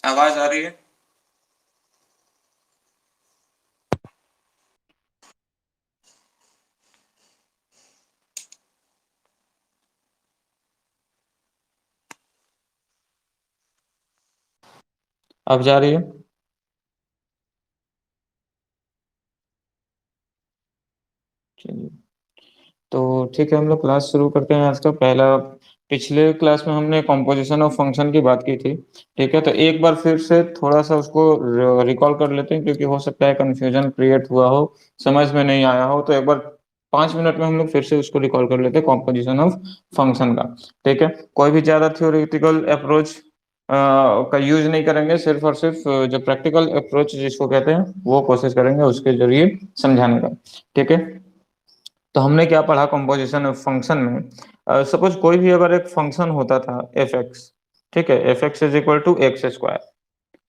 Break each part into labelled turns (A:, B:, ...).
A: आवाज आ रही है? अब जा रही है? चलिए। तो ठीक है, हम लोग क्लास शुरू करते हैं। आज का पहला, पिछले क्लास में हमने कॉम्पोजिशन ऑफ फंक्शन की बात की थी। ठीक है, तो एक बार फिर से थोड़ा सा उसको रिकॉल कर लेते हैं, क्योंकि हो सकता है कंफ्यूजन क्रिएट हुआ हो, समझ में नहीं आया हो। तो एक बार 5 मिनट में हम लोग फिर से उसको रिकॉल कर लेते हैं, कॉम्पोजिशन ऑफ फंक्शन का। ठीक है, कोई भी ज्यादा थ्योरेटिकल अप्रोच का यूज नहीं करेंगे, सिर्फ और सिर्फ जो प्रैक्टिकल अप्रोच जिसको कहते हैं वो कोशिश करेंगे उसके जरिए समझाने का। ठीक है, तो हमने क्या पढ़ा कंपोजिशन ऑफ फंक्शन में। सपोज कोई भी अगर एक फंक्शन होता था एफ एक्स, ठीक है, f x is equal to x square.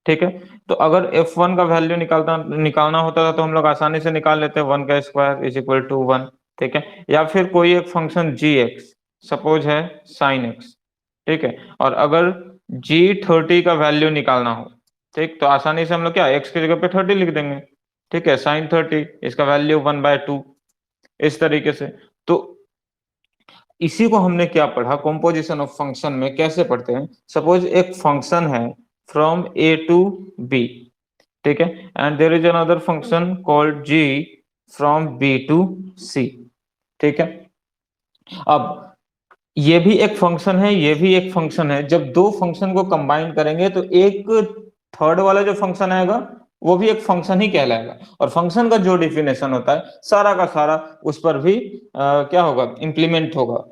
A: ठीक है, तो अगर एफ वन का वैल्यू निकालना होता था तो हम लोग आसानी से निकाल लेते हैं, वन का square is equal to one. ठीक है, या फिर कोई एक फंक्शन जी एक्स सपोज है साइन एक्स। ठीक है, और अगर जी 30 का वैल्यू निकालना हो, ठीक, तो आसानी से हम लोग क्या एक्स की जगह पे 30 लिख देंगे। ठीक है, साइन 30 इसका वैल्यू 1/2, इस तरीके से। तो इसी को हमने क्या पढ़ा, कॉम्पोजिशन ऑफ फंक्शन में कैसे पढ़ते हैं। सपोज एक फंक्शन है फ्रॉम ए टू बी, ठीक है, and there is another function called G from B to C. ठीक है, अब ये भी एक फंक्शन है, ये भी एक फंक्शन है। जब दो फंक्शन को कंबाइन करेंगे तो एक थर्ड वाला जो फंक्शन आएगा वो भी एक फंक्शन ही कहलाएगा, और फंक्शन का जो डिफिनेशन होता है सारा का सारा उस पर भी क्या होगा, इंप्लीमेंट होगा,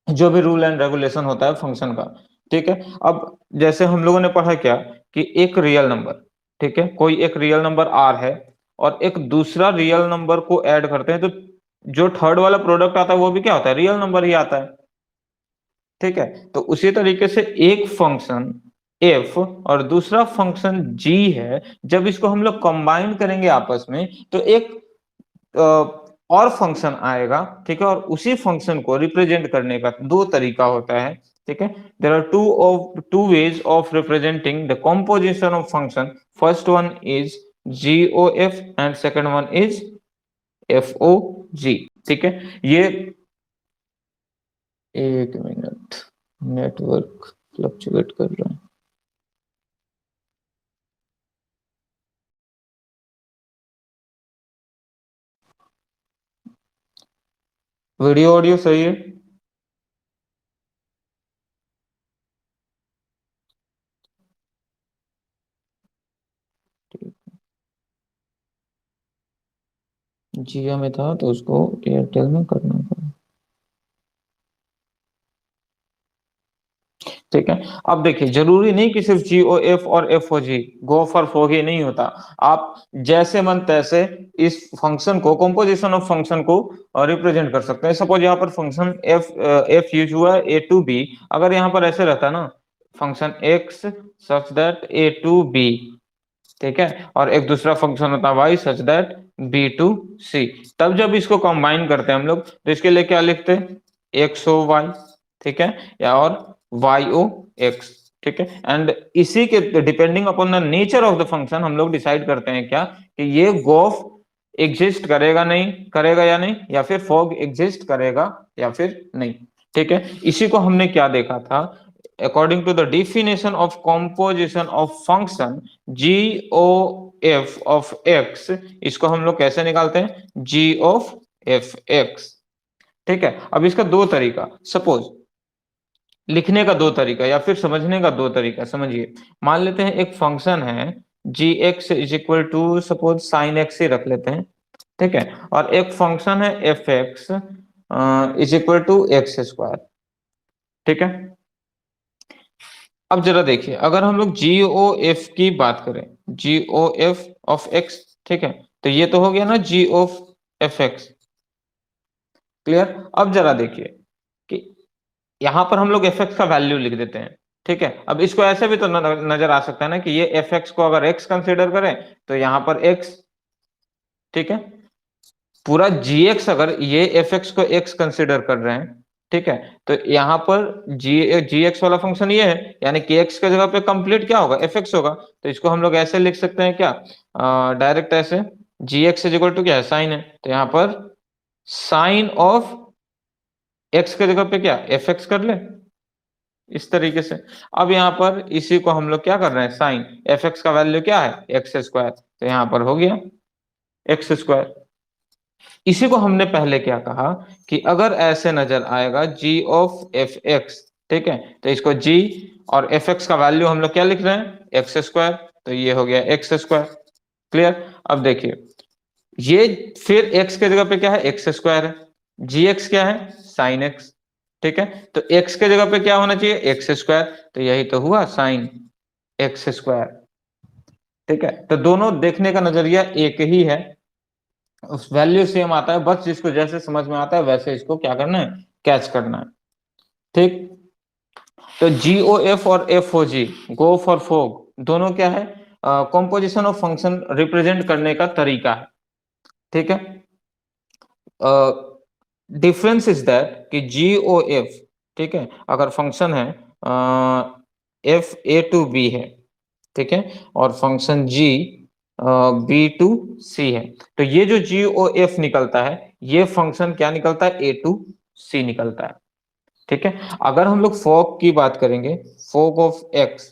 A: जो भी रूल एंड रेगुलेशन होता है फंक्शन का। ठीक है, अब जैसे हम लोगों ने पढ़ा क्या, कि एक रियल नंबर, ठीक है, कोई एक रियल नंबर आर है और एक दूसरा रियल नंबर को ऐड करते हैं, तो जो थर्ड वाला प्रोडक्ट आता है वो भी क्या होता है, रियल नंबर ही आता है। ठीक है, तो उसी तरीके से एक फंक्शन एफ और दूसरा फंक्शन जी है, जब इसको हम लोग कंबाइन करेंगे आपस में तो एक अ, और फंक्शन आएगा। ठीक है, और उसी फंक्शन को रिप्रेजेंट करने का दो तरीका होता है। ठीक है, there are two ways of representing the composition of function. First one is g o f and second one is f o g. ठीक है, ये, एक मिनट, नेटवर्क फ्लक्चुएट कर रहा है। वीडियो ऑडियो सही है? जियो में था तो उसको एयरटेल में करना पड़ा। ठीक है, अब देखिए, जरूरी नहीं कि सिर्फ जी ओ एफ और f o g, gof for fog नहीं होता। आप जैसे मन तैसे इस फंक्शन को, कंपोजिशन ऑफ फंक्शन को रिप्रेजेंट कर सकते हैं। सपोज यहाँ पर फंक्शन एफ एफ यूज हुआ ए टू बी, अगर यहाँ पर ऐसे रहता ना, function x such that A to B, ठीक है, और एक दूसरा फंक्शन होता है Y such that B to C, तब जब इसको कंबाइन करते हैं हम लोग तो इसके लिए क्या लिखते हैं, एक्स ओ वाई, ठीक है, या और वाई ओ एक्स। ठीक है, एंड इसी के depending upon the nature of the function हम लोग डिसाइड करते हैं क्या, कि ये गोफ एग्जिस्ट करेगा नहीं करेगा या नहीं, या फिर फॉग एग्जिस्ट करेगा या फिर नहीं। ठीक है, इसी को हमने क्या देखा था, according to the definition of composition of function g o f of x, इसको हम लोग कैसे निकालते हैं, जी ऑफ एफ एक्स। ठीक है, अब इसका दो तरीका, सपोज लिखने का दो तरीका या फिर समझने का दो तरीका, समझिए। मान लेते हैं एक फंक्शन है g x is equal to suppose sine x ही रख लेते हैं। ठीक है, और एक फंक्शन है f x is equal to x square. ठीक है, अब जरा देखिए, अगर हम लोग जी ओ एफ की बात करें, जी ओ एफ ऑफ एक्स, ठीक है, तो ये तो हो गया ना जी ऑफ एफ एक्स। क्लियर, अब जरा देखिए कि यहां पर हम लोग एफ एक्स का वैल्यू लिख देते हैं। ठीक है, अब इसको ऐसे भी तो नजर आ सकता है ना, कि ये एफ एक्स को अगर एक्स कंसिडर करें तो यहां पर एक्स, ठीक है, पूरा जी एक्स अगर ये एफ एक्स को एक्स कंसिडर कर रहे हैं ठीक है। तो यहाँ पर जी एक्स वाला फंक्शन ये है, यानी के एक्स के जगह पे कंप्लीट क्या होगा, एफ एक्स होगा। तो इसको हम लोग ऐसे लिख सकते हैं क्या, डायरेक्ट ऐसे, जी एक्स इज इक्वल टू क्या है, साइन है, तो यहाँ पर साइन ऑफ एक्स के जगह पे क्या एफ एक्स कर ले, इस तरीके से। अब यहाँ पर इसी को हम लोग क्या कर रहे हैं, साइन एफ एक्स का वैल्यू क्या है, एक्स स्क्वायर, तो यहाँ पर हो गया एक्स स्क्वायर। इसी को हमने पहले क्या कहा कि अगर ऐसे नजर आएगा जी ऑफ एफ एक्स, ठीक है, तो इसको जी और एफ एक्स का वैल्यू हम लोग क्या लिख रहे हैं, एक्स स्क्वायर, तो ये हो गया एक्स स्क्वायर। क्लियर। अब देखिए, ये फिर एक्स के जगह पे क्या है, एक्स स्क्वायर है, जी एक्स क्या है, साइन एक्स, ठीक है, तो एक्स के जगह पे क्या होना चाहिए, एक्स स्क्वायर, तो यही तो हुआ साइन एक्स स्क्वायर। ठीक है, तो दोनों देखने का नजरिया एक ही है, उस वैल्यू सेम आता है, बस जिसको जैसे समझ में आता है वैसे इसको क्या करना है, कैच करना है। ठीक। तो जी ओ एफ और f o g, gof for fog, दोनों क्या है, कॉम्पोजिशन ऑफ फंक्शन रिप्रेजेंट करने का तरीका है। ठीक है। डिफरेंस इज दैट कि जी ओ एफ, ठीक है, अगर फंक्शन है एफ ए टू बी है, ठीक है, और फंक्शन जी बी टू सी है, तो ये जो जी ओ एफ निकलता है, ये फंक्शन क्या निकलता है, ए टू सी निकलता है। ठीक है। अगर हम लोग फोक की बात करेंगे, फोक ऑफ एक्स,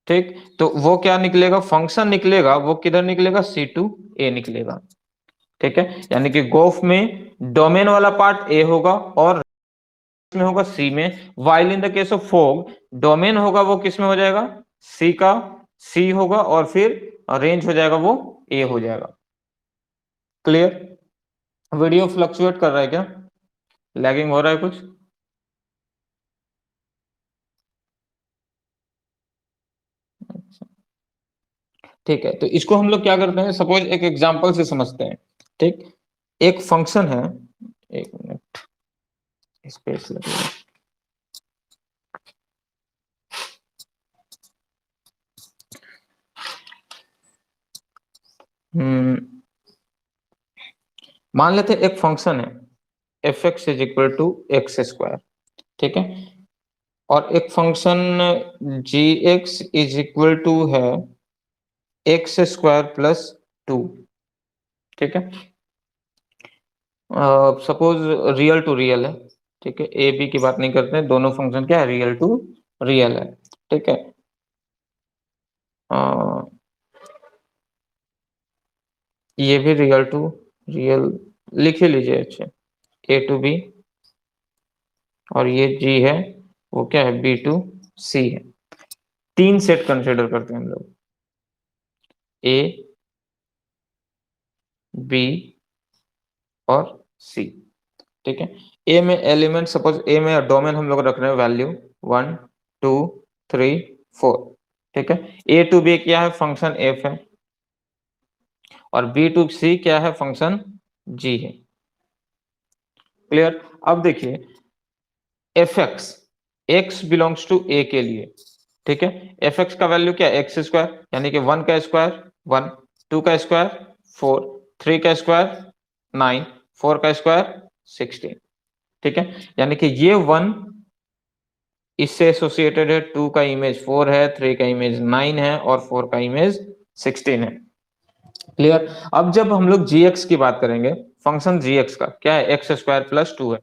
A: ठीक, तो वो क्या निकलेगा, फंक्शन निकलेगा, वो किधर निकलेगा, सी टू ए निकलेगा। ठीक है, यानी कि गोफ में डोमेन वाला पार्ट ए होगा और में होगा सी में, while in the case of fog domain होगा वो किस में हो जाएगा, सी का, सी होगा और फिर रेंज हो जाएगा वो ए हो जाएगा। क्लियर। वीडियो फ्लक्चुएट कर रहा है क्या, लैगिंग हो रहा है कुछ। ठीक है, तो इसको हम लोग क्या करते हैं, सपोज एक एग्जांपल से समझते हैं। ठीक। एक फंक्शन है, एक मिनट स्पेस लगेगा। हम्म मान लेते हैं एक फंक्शन है f x is equal to x square, ठीक है, और एक function g x is equal to है एक्स स्क्वायर प्लस टू। ठीक है, सपोज रियल टू रियल है, ठीक है, ए बी की बात नहीं करते हैं, दोनों फंक्शन क्या है, रियल टू रियल है। ठीक है, अ, ये भी रियल टू रियल लिख ही लीजिए, अच्छे, ए टू बी, और ये जी है, वो क्या है, बी टू सी है। तीन सेट कंसिडर करते हैं हम लोग, ए बी और सी। ठीक है, ए में एलिमेंट, सपोज ए में डोमेन हम लोग रख रहे हैं वैल्यू 1 2 3 4। ठीक है, ए टू बी क्या है, फंक्शन एफ है, और बी टू सी क्या है, फंक्शन जी है। क्लियर। अब देखिए, f x, x belongs to A के लिए, ठीक है, एफ एक्स का वैल्यू क्या है, एक्स स्क्वायर, यानी कि 1 का स्क्वायर 1, 2 का स्क्वायर 4, 3 का स्क्वायर 9, 4 का स्क्वायर 16। ठीक है, यानी कि ये 1 इससे एसोसिएटेड है, 2 का इमेज 4 है, 3 का इमेज 9 है, और 4 का इमेज 16 है। क्लियर। अब जब हम लोग जी एक्स की बात करेंगे, फंक्शन जी एक्स का क्या है, एक्स स्क्वायर प्लस टू है।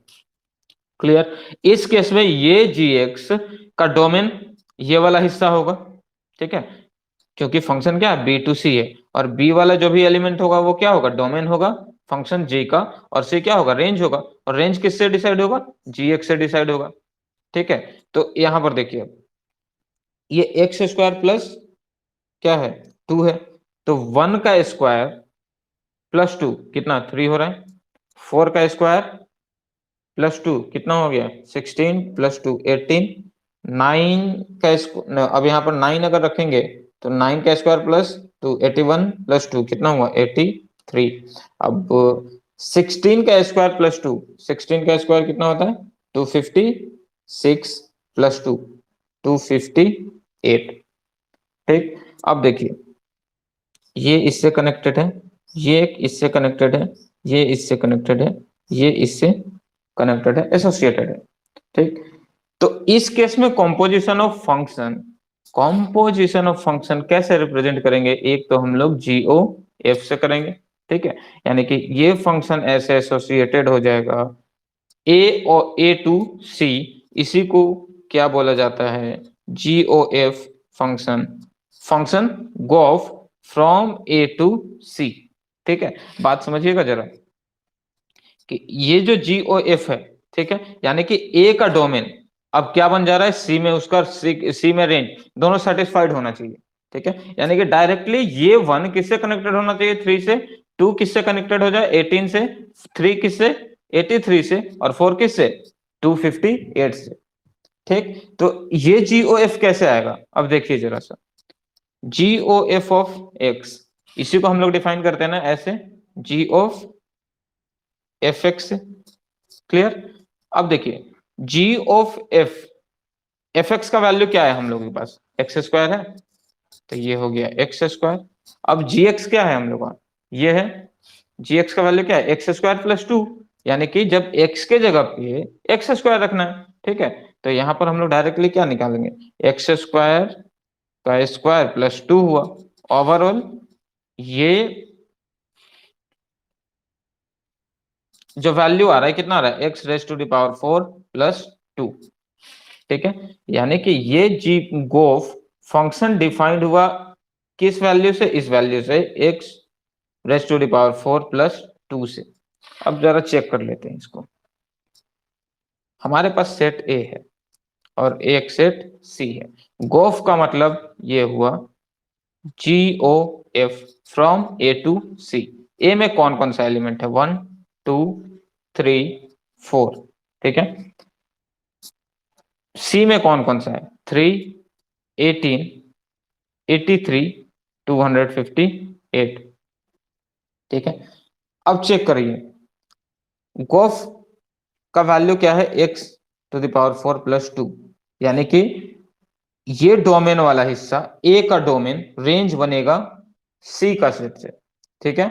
A: क्लियर। इस केस में ये जी एक्स का डोमेन ये वाला हिस्सा होगा, ठीक है, क्योंकि फंक्शन क्या है, बी टू सी है, और बी वाला जो भी एलिमेंट होगा वो क्या होगा, डोमेन होगा फंक्शन जी का, और सी क्या होगा, रेंज होगा, और रेंज किससे डिसाइड होगा, जी एक्स से डिसाइड होगा। ठीक है, तो यहां पर देखिए, ये एक्स स्क्वायर प्लस क्या है, टू है, तो 1 का स्क्वायर प्लस टू कितना, 3 हो रहा है, 4 का स्क्वायर प्लस टू कितना हो गया, 16 प्लस टू 18, 9 का अब यहाँ पर 9 अगर रखेंगे तो 9 का square plus to 81 plus two कितना हुआ, 83। अब 16 का स्क्वायर प्लस टू, 16 का स्क्वायर कितना होता है, 256 प्लस टू 258। ठीक। अब देखिए, ये इससे कनेक्टेड है, ये एक इससे कनेक्टेड है, ये इससे कनेक्टेड है, ये इससे कनेक्टेड है, एसोसिएटेड है। ठीक, तो इस केस में कॉम्पोजिशन ऑफ फंक्शन कैसे रिप्रेजेंट करेंगे? एक तो हम लोग जीओ एफ से करेंगे, ठीक है, यानी कि ये फंक्शन ऐसे एसोसिएटेड हो जाएगा ए और ए टू सी, इसी को क्या बोला जाता है? जीओ एफ फंक्शन, फंक्शन गोफ फ्रॉम ए टू सी। ठीक है, बात समझिएगा जरा कि ये जो जी ओ एफ है, ठीक है, यानी कि ए का डोमेन अब क्या बन जा रहा है? सी में उसका सी में रेंज दोनों सेटिस्फाइड होना चाहिए। ठीक है, यानी कि डायरेक्टली ये वन किससे कनेक्टेड होना चाहिए? 3 से। 2 किससे कनेक्टेड हो जाए? 18 से। 3 किससे? 83 से। और 4 किससे? 258 से। ठीक, तो ये जी ओ एफ कैसे आएगा? अब देखिए जरा सा, जी ओ एफ ऑफ एक्स, इसी को हम लोग डिफाइन करते हैं ना ऐसे, जी ऑफ एफ एक्स। क्लियर? अब देखिए, जी ऑफ एफ, एफ एक्स का वैल्यू क्या है हम लोगों के पास? एक्स स्क्वायर है, तो ये हो गया एक्स स्क्वायर। अब जी एक्स क्या है हम लोग का? ये है, जी एक्स का वैल्यू क्या है? एक्स स्क्वायर प्लस 2, यानी कि जब एक्स के जगह पे एक्स स्क्वायर रखना है। ठीक है, तो यहां पर हम लोग डायरेक्टली क्या निकालेंगे? एक्स स्क्वायर का स्क्वायर प्लस 2 हुआ। ओवरऑल ये जो वैल्यू आ रहा है कितना आ रहा है? X raise to the power 4 plus 2। ठीक है, यानी कि ये जी गोफ फंक्शन डिफाइंड हुआ किस वैल्यू से? इस वैल्यू से, x raise to the power 4 plus 2 से। अब जरा चेक कर लेते हैं इसको। हमारे पास सेट ए है और एक सेट सी है। गोफ का मतलब ये हुआ g o f from A to C. A में कौन कौन सा एलिमेंट है? 1 2 3 4। ठीक है, सी में कौन कौन सा है? 3 18 83 258। ठीक है, अब चेक करिए, गोफ का वैल्यू क्या है? X to the power 4 plus 2, यानी कि ये डोमेन वाला हिस्सा, ए का डोमेन रेंज बनेगा सी का सेट से। ठीक है,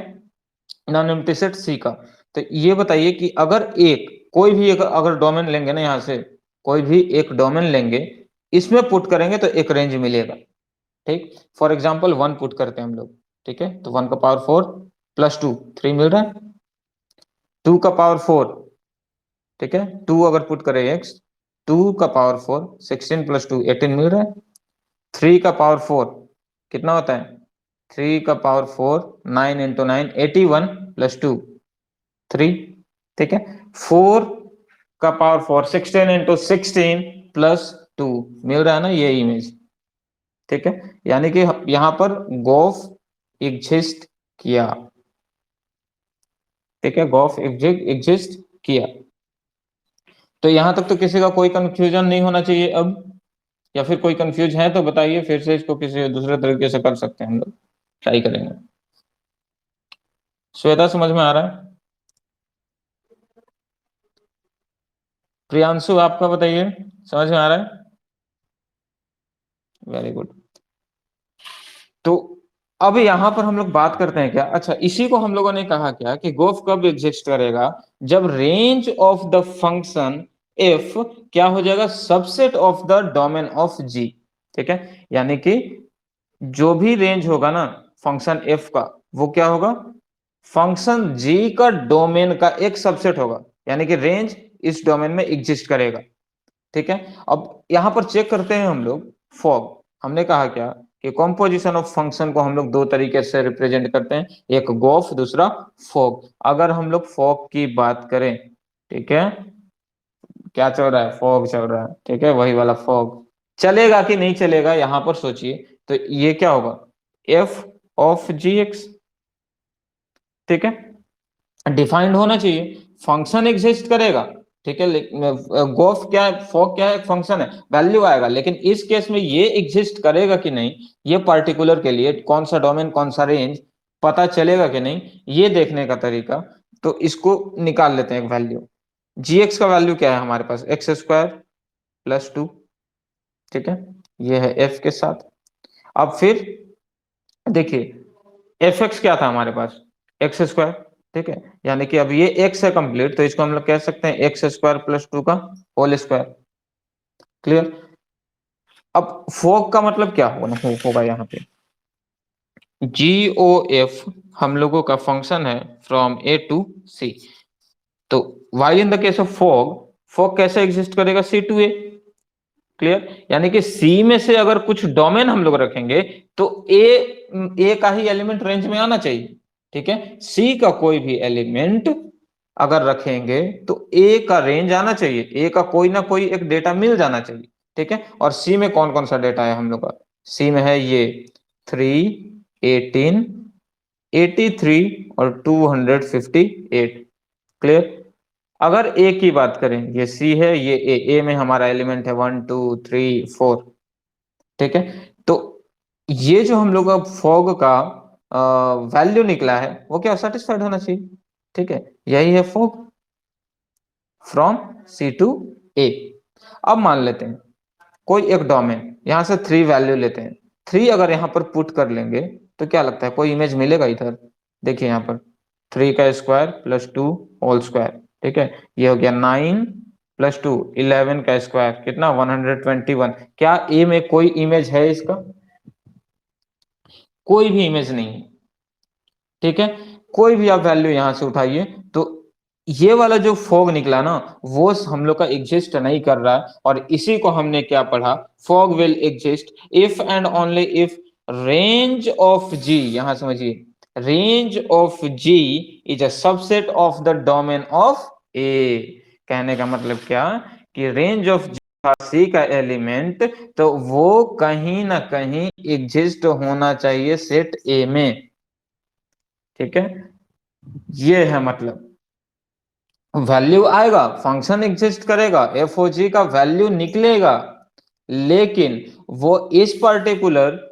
A: नॉन एम्प्टी सेट सी का। तो ये बताइए कि अगर एक कोई भी एक अगर डोमेन लेंगे ना, यहां से कोई भी एक डोमेन लेंगे, इसमें पुट करेंगे तो एक रेंज मिलेगा। ठीक, फॉर एग्जाम्पल 1 पुट करते हैं हम लोग। ठीक है, तो 1 का पावर 4 प्लस 2 3 मिल रहा है। 2 का पावर 4, ठीक है, 2 अगर पुट करें एक्स, 2 का पावर 4 16 प्लस 2 18 मिल रहा है। 3 का पावर 4 कितना होता है? 3 का पावर 4 9 इंटू 9 81 प्लस 2 3। ठीक है, 4 का पावर 4 16 इंटू 16 प्लस 2 मिल रहा है ना ये इमेज। ठीक है, यानी कि यहां पर गोफ एग्जिस्ट किया। ठीक है, गोफ एग्जिस्ट किया। तो यहां तक तो किसी का कोई कंफ्यूजन नहीं होना चाहिए अब, या फिर कोई कंफ्यूज है तो बताइए, फिर से इसको किसी दूसरे तरीके से कर सकते हैं हम लोग, ट्राई करेंगे। श्वेता समझ में आ रहा है? प्रियांशु आपका बताइए, समझ में आ रहा है? Very good. तो अब यहां पर हम लोग बात करते हैं क्या, अच्छा इसी को हम लोगों ने कहा क्या कि गोफ कब एग्जिस्ट करेगा? जब range of the function f क्या हो जाएगा? Subset of the domain of g. ठीक है, यानी कि जो भी रेंज होगा ना फंक्शन एफ का, वो क्या होगा? फंक्शन जी का डोमेन का एक सबसेट होगा, यानी कि रेंज इस डोमेन में एग्जिस्ट करेगा। ठीक है, अब यहां पर चेक करते हैं हम लोग फॉग। हमने कहा क्या कि कॉम्पोजिशन ऑफ फंक्शन को हम लोग दो तरीके से रिप्रेजेंट करते हैं, एक गोफ, दूसरा फॉग। अगर हम लोग फॉग की बात करें, ठीक है, क्या चल रहा है? फॉग चल रहा है, ठीक है, वही वाला फॉग। चलेगा कि नहीं चलेगा यहां पर सोचिए, तो ये क्या होगा? F of g x. ठीक है, डिफाइंड होना चाहिए, फंक्शन एग्जिस्ट करेगा। ठीक है, गोफ क्या है? फॉग क्या है? फंक्शन है, वैल्यू आएगा। लेकिन इस केस में ये एग्जिस्ट करेगा कि नहीं, ये पर्टिकुलर के लिए कौन सा डोमेन कौन सा रेंज पता चलेगा कि नहीं, ये देखने का तरीका, तो इसको निकाल लेते हैं एक वैल्यू। जी एक्स का वैल्यू क्या है हमारे पास? X square plus 2। ठीक है, ये है एफ के साथ। अब फिर देखिए, एफ एक्स क्या था हमारे पास? X square. ठीक है, यानी कि अब ये x है कंप्लीट, तो इसको हम लोग कह सकते हैं एक्स स्क्वायर प्लस टू का होल स्क्वायर। क्लियर। अब फोग का मतलब क्या होगा यहाँ पे, जी ओ एफ हम लोगों का फंक्शन है फ्रॉम ए टू सी। तो why in the case of fog, fog कैसे एग्जिस्ट करेगा, सी टू ए। क्लियर, यानी कि सी में से अगर कुछ डोमेन हम लोग रखेंगे तो ए का ही एलिमेंट रेंज में आना चाहिए। ठीक है, सी का कोई भी एलिमेंट अगर रखेंगे तो ए का रेंज आना चाहिए, ए का कोई ना कोई एक डेटा मिल जाना चाहिए। ठीक है, और सी में कौन कौन सा डेटा है हम लोग का, सी में है ये 3, 18, 83 और 258। क्लियर। अगर ए की बात करें, ये सी है, ये ए में हमारा एलिमेंट है 1, 2, 3, 4। ठीक है, तो ये जो हम लोग का फॉग का वैल्यू निकला है वो क्या सेटिस्फाइड होना चाहिए। ठीक है, यही है फॉग फ्रॉम सी टू ए। अब मान लेते हैं कोई एक डोमेन, यहां से 3 वैल्यू लेते हैं, 3 अगर यहां पर पुट कर लेंगे तो क्या लगता है कोई इमेज मिलेगा इधर। देखिए यहाँ पर 3 का स्क्वायर प्लस 2 होल स्क्वायर। ठीक है, ये हो गया 9 प्लस 2 11 का स्क्वायर कितना 121। क्या ए में कोई इमेज है इसका, कोई भी इमेज नहीं है। ठीक है, कोई भी आप वैल्यू यहां से उठाइए तो ये वाला जो फॉग निकला ना वो हम लोग का एग्जिस्ट नहीं कर रहा है, और इसी को हमने क्या पढ़ा, fog will exist if and only if range of g, यहां समझिए, range of g is a subset of the domain of A. कहने का मतलब क्या, कि रेंज ऑफ सी का एलिमेंट तो वो कहीं ना कहीं एग्जिस्ट होना चाहिए सेट ए में। ठीक है, ये है मतलब, वैल्यू आएगा, फंक्शन एग्जिस्ट करेगा, एफ ओ जी का वैल्यू निकलेगा, लेकिन वो इस particular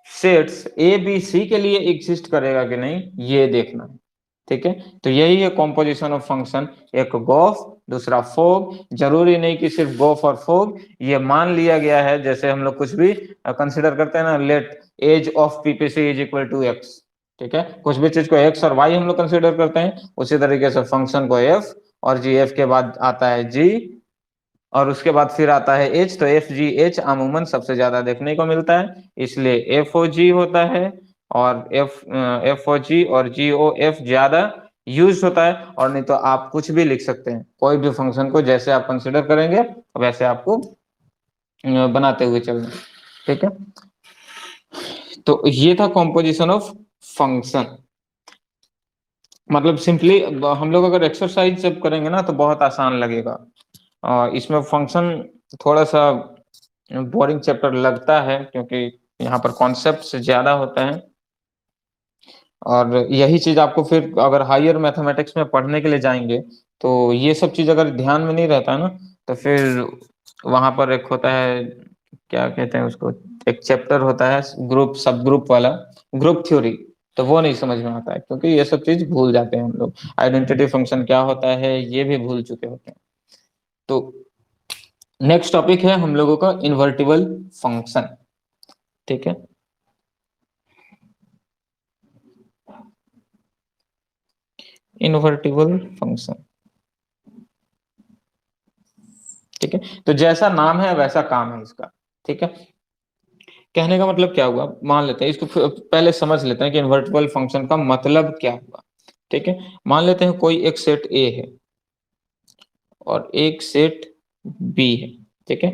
A: sets a b c के लिए एग्जिस्ट करेगा कि नहीं ये देखना है। ठीक है, तो यही है कॉम्पोजिशन ऑफ फंक्शन, एक गोफ दूसरा फोग। जरूरी नहीं कि सिर्फ गोफ और फोग, ये मान लिया गया है जैसे हम लोग कुछ भी कंसिडर करते हैं ना, let as of PPC is equal to x. ठीक है, कुछ भी चीज को एक्स और वाई हम लोग कंसिडर करते हैं, उसी तरीके से फंक्शन को एफ, और जी एफ के बाद आता है जी, और उसके बाद फिर आता है एच। तो एफ जी एच अमूमन सबसे ज्यादा देखने को मिलता है, इसलिए एफ ओ जी होता है, और एफ ओ जी और जी ओ एफ ज्यादा यूज होता है। और नहीं तो आप कुछ भी लिख सकते हैं, कोई भी फंक्शन को जैसे आप कंसिडर करेंगे वैसे आपको बनाते हुए चलना। ठीक है, तो ये था कॉम्पोजिशन ऑफ फंक्शन। मतलब सिंपली हम लोग अगर एक्सरसाइज जब करेंगे ना तो बहुत आसान लगेगा। इसमें फंक्शन थोड़ा सा बोरिंग चैप्टर लगता है क्योंकि यहाँ पर कॉन्सेप्ट ज्यादा होता है, और यही चीज आपको फिर अगर हायर मैथमेटिक्स में पढ़ने के लिए जाएंगे तो ये सब चीज अगर ध्यान में नहीं रहता है ना, तो फिर वहां पर एक होता है, क्या कहते हैं उसको, एक चैप्टर होता है ग्रुप सब ग्रुप वाला, ग्रुप थ्योरी, तो वो नहीं समझ में आता है क्योंकि ये सब चीज भूल जाते हैं हम लोग। आइडेंटिटी फंक्शन क्या होता है ये भी भूल चुके होते हैं। तो नेक्स्ट टॉपिक है हम लोगों का इन्वर्टिबल फंक्शन। ठीक है, इन्वर्टिबल फंक्शन। ठीक है, तो जैसा नाम है वैसा काम है इसका। ठीक है, कहने का मतलब क्या हुआ, मान लेते हैं इसको पहले समझ लेते हैं कि इन्वर्टिबल फंक्शन का मतलब क्या हुआ। ठीक है, मान लेते हैं कोई एक सेट ए है और एक सेट बी है। ठीक है,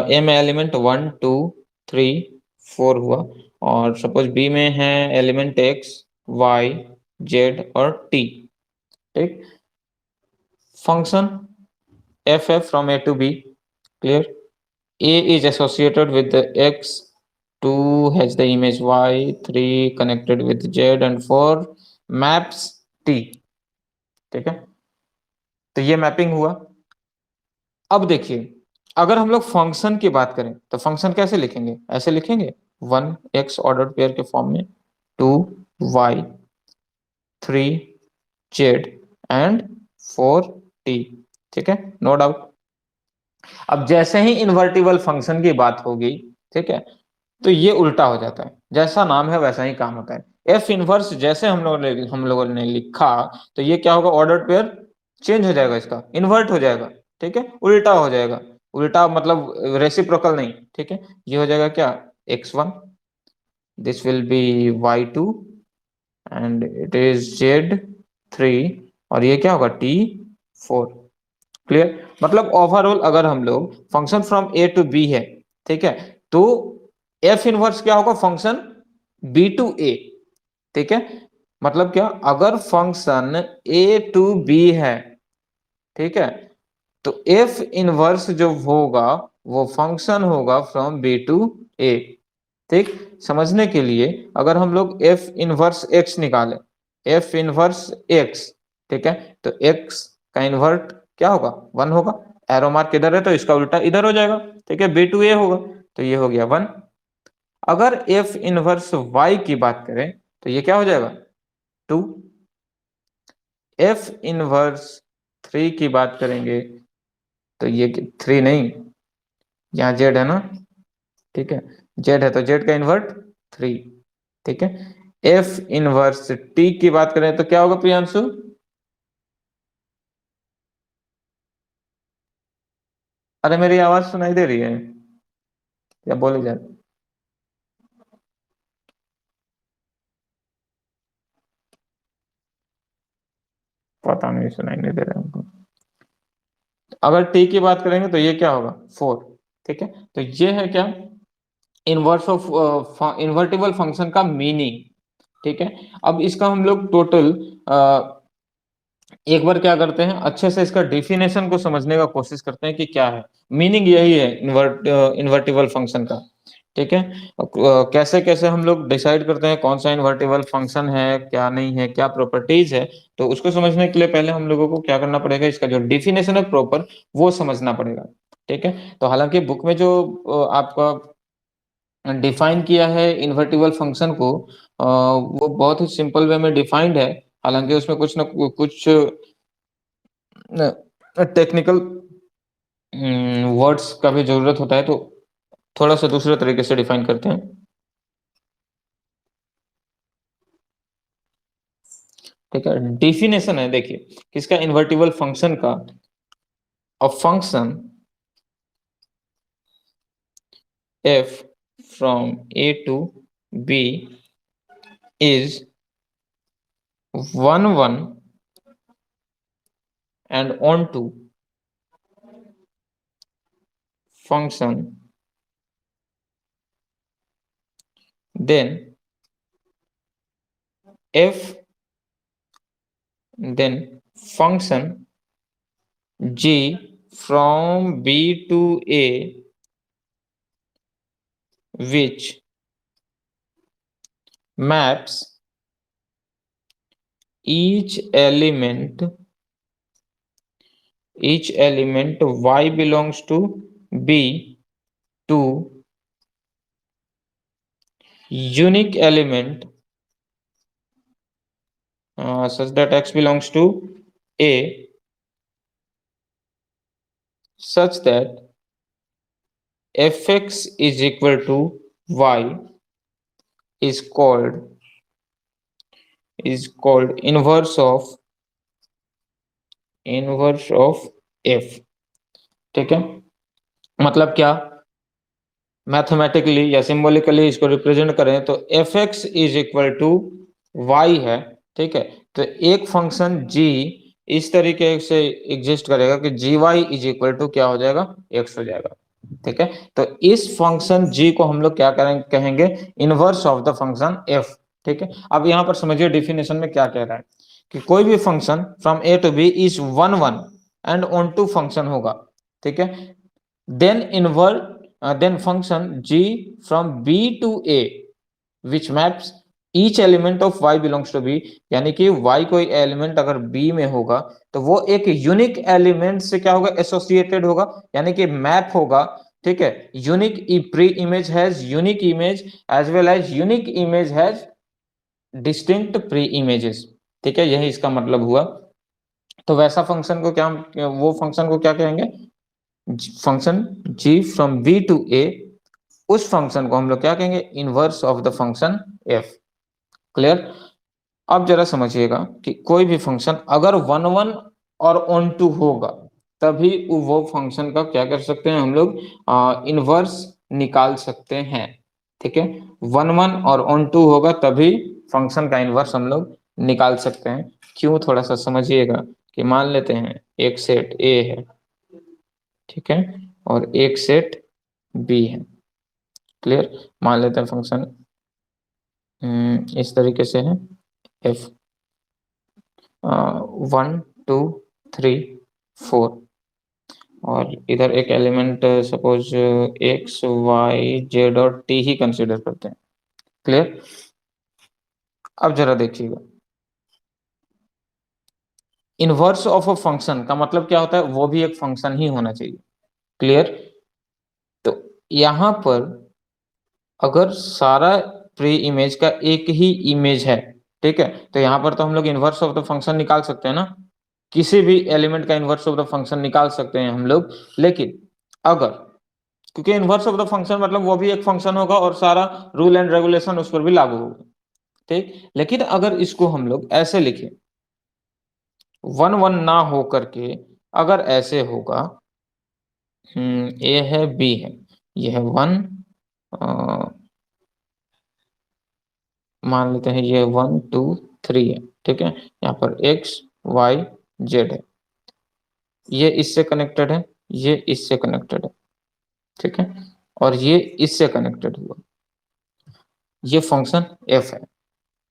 A: ए में एलिमेंट 1, 2, 3, 4 हुआ, और सपोज बी में है एलिमेंट एक्स, वाई, जेड और टी। ठीक, फंक्शन एफ है from A to b. Clear, A is associated with the X, 2 has the image Y, 3 connected with Z and 4 maps T। ठीक है, तो ये मैपिंग हुआ। अब देखिए, अगर हम लोग फंक्शन की बात करें तो फंक्शन कैसे लिखेंगे, ऐसे लिखेंगे 1 X ऑर्डर पेयर के फॉर्म में, 2 Y, 3 Z एंड 4 T। ठीक है, नो डाउट। अब जैसे ही इन्वर्टिबल फंक्शन की बात होगी, ठीक है, तो ये उल्टा हो जाता है, जैसा नाम है वैसा ही काम होता है। एफ इनवर्स जैसे हम लोगों ने लिखा, तो ये क्या होगा, ऑर्डर पेयर चेंज हो जाएगा, इसका इन्वर्ट हो जाएगा, ठीक है, उल्टा हो जाएगा। उल्टा मतलब रेसिप्रोकल नहीं, ठीक है। ये हो जाएगा क्या, x1, this will be y2, and it is z3, और ये क्या होगा, t4। क्लियर, मतलब ओवरऑल अगर हम लोग function from A to b है, ठीक है, तो एफ इनवर्स क्या होगा, फंक्शन बी टू ए, ठीक है। मतलब क्या, अगर फंक्शन ए टू बी है, ठीक है, तो एफ इनवर्स जो होगा वो फंक्शन होगा फ्रॉम बी टू ए, ठीक। समझने के लिए अगर हम लोग एफ इनवर्स एक्स निकालें, एफ इनवर्स एक्स, ठीक है, तो एक्स का इन्वर्ट क्या होगा, 1 होगा। एरो मार्क इधर है तो इसका उल्टा इधर हो जाएगा, ठीक है, बी टू ए होगा, तो ये हो गया 1। अगर एफ इनवर्स वाई की बात करें तो ये क्या हो जाएगा, 2। एफ इनवर्स 3 की बात करेंगे तो ये 3 नहीं, यहाँ जेड है ना, ठीक है, जेड है तो जेड का इन्वर्ट 3, ठीक है। एफ इनवर्स टी की बात करें तो क्या होगा प्रियांशु, अरे मेरी आवाज सुनाई दे रही है या बोले जा, पता नहीं, सुनाई नहीं दे रहा हमको। अगर टी की बात करेंगे तो ये क्या होगा, 4, ठीक है। तो ये है क्या, इनवर्स ऑफ इन्वर्टिबल फंक्शन का मीनिंग, ठीक है। अब इसका हम लोग टोटल एक बार क्या करते हैं, अच्छे से इसका डेफिनेशन को समझने का कोशिश करते हैं कि क्या है मीनिंग, यही है इन्वर्टिबल फंक्शन का, ठीक है। कैसे कैसे हम लोग डिसाइड करते हैं कौन सा इन्वर्टिबल फंक्शन है, क्या नहीं है, क्या प्रॉपर्टीज है, तो उसको समझने के लिए पहले हम लोगों को क्या करना पड़ेगा, इसका जो डिफिनेशन है प्रॉपर वो समझना पड़ेगा, ठीक है। तो हालांकि बुक में जो आपका डिफाइन किया है इन्वर्टिबल फंक्शन को, वो बहुत ही सिंपल वे में डिफाइंड है। हालांकि उसमें कुछ ना कुछ टेक्निकल वर्ड्स का भी जरूरत होता है, तो थोड़ा सा दूसरे तरीके से डिफाइन करते हैं, ठीक है। डेफिनेशन है देखिए किसका, इन्वर्टिबल फंक्शन का, a function f from a to b is 1 1 and on to function, then f, then function g from b to a, which maps each element, y belongs to b to unique element such that x belongs to a, such that fx is equal to y is called inverse of f, ठीक है। मतलब क्या, mathematically या symbolically इसको represent करें तो f x is equal to y है, ठीक है। तो एक फंक्शन g इस तरीके से एग्जिस्ट करेगा कि जी वाई इज इक्वल टू क्या हो जाएगा, x हो जाएगा, ठीक है। तो इस फंक्शन g को हम लोग क्या कहेंगे, inverse of the function f, ठीक है। अब यहाँ पर समझिए डिफिनेशन में क्या कह रहा है कि कोई भी function from A to b is 1 1 and onto function होगा, ठीक है। then invert then function g from b to a which maps each element of y belongs to b, यानी कि y कोई एलिमेंट अगर b में होगा तो वो एक यूनिक एलिमेंट से क्या होगा, एसोसिएटेड होगा, यानी कि मैप होगा, ठीक है। Unique preimage has unique image as well as unique image has distinct preimages, ठीक है, यही इसका मतलब हुआ। तो वैसा फंक्शन को क्या, वो फंक्शन को क्या कहेंगे, function g from b to a, उस फंक्शन को हम लोग क्या कहेंगे, inverse of the function f। Clear? अब जरा समझिएगा कि कोई भी फंक्शन अगर वन वन और ऑन टू होगा तभी वो फंक्शन का क्या कर सकते हैं हम लोग, इनवर्स निकाल सकते हैं। ठीक है, वन वन और ऑन टू होगा तभी फंक्शन का इनवर्स हम लोग निकाल सकते हैं। क्यों, थोड़ा सा समझिएगा कि मान लेते हैं एक सेट ए है, ठीक है, और एक सेट बी है। क्लियर? मान लेते हैं फंक्शन इस तरीके से है, एफ 1 2 3 4, और इधर एक element suppose x y z और टी ही कंसीडर करते हैं। क्लियर? अब जरा देखिएगा, इनवर्स ऑफ अ फंक्शन का मतलब क्या होता है, वो भी एक फंक्शन ही होना चाहिए। क्लियर? तो यहां पर अगर सारा प्री इमेज का एक ही इमेज है, ठीक है, तो यहां पर तो हम लोग इनवर्स ऑफ द फंक्शन निकाल सकते हैं ना, किसी भी एलिमेंट का इनवर्स ऑफ द फंक्शन निकाल सकते हैं हम लोग। लेकिन अगर, क्योंकि इनवर्स ऑफ द फंक्शन मतलब वो भी एक फंक्शन होगा और सारा रूल एंड रेगुलेशन उस पर भी लागू होगा। ठीक, लेकिन अगर इसको हम लोग ऐसे लिखें, वन वन ना हो करके अगर ऐसे होगा, ए है बी है, ये है वन, मान लेते हैं ये 1 2 3 है, ठीक है, यहाँ पर एक्स वाई जेड है, ये इससे कनेक्टेड है, ये इससे कनेक्टेड है, ठीक है, और ये इससे कनेक्टेड हुआ, ये फंक्शन एफ है।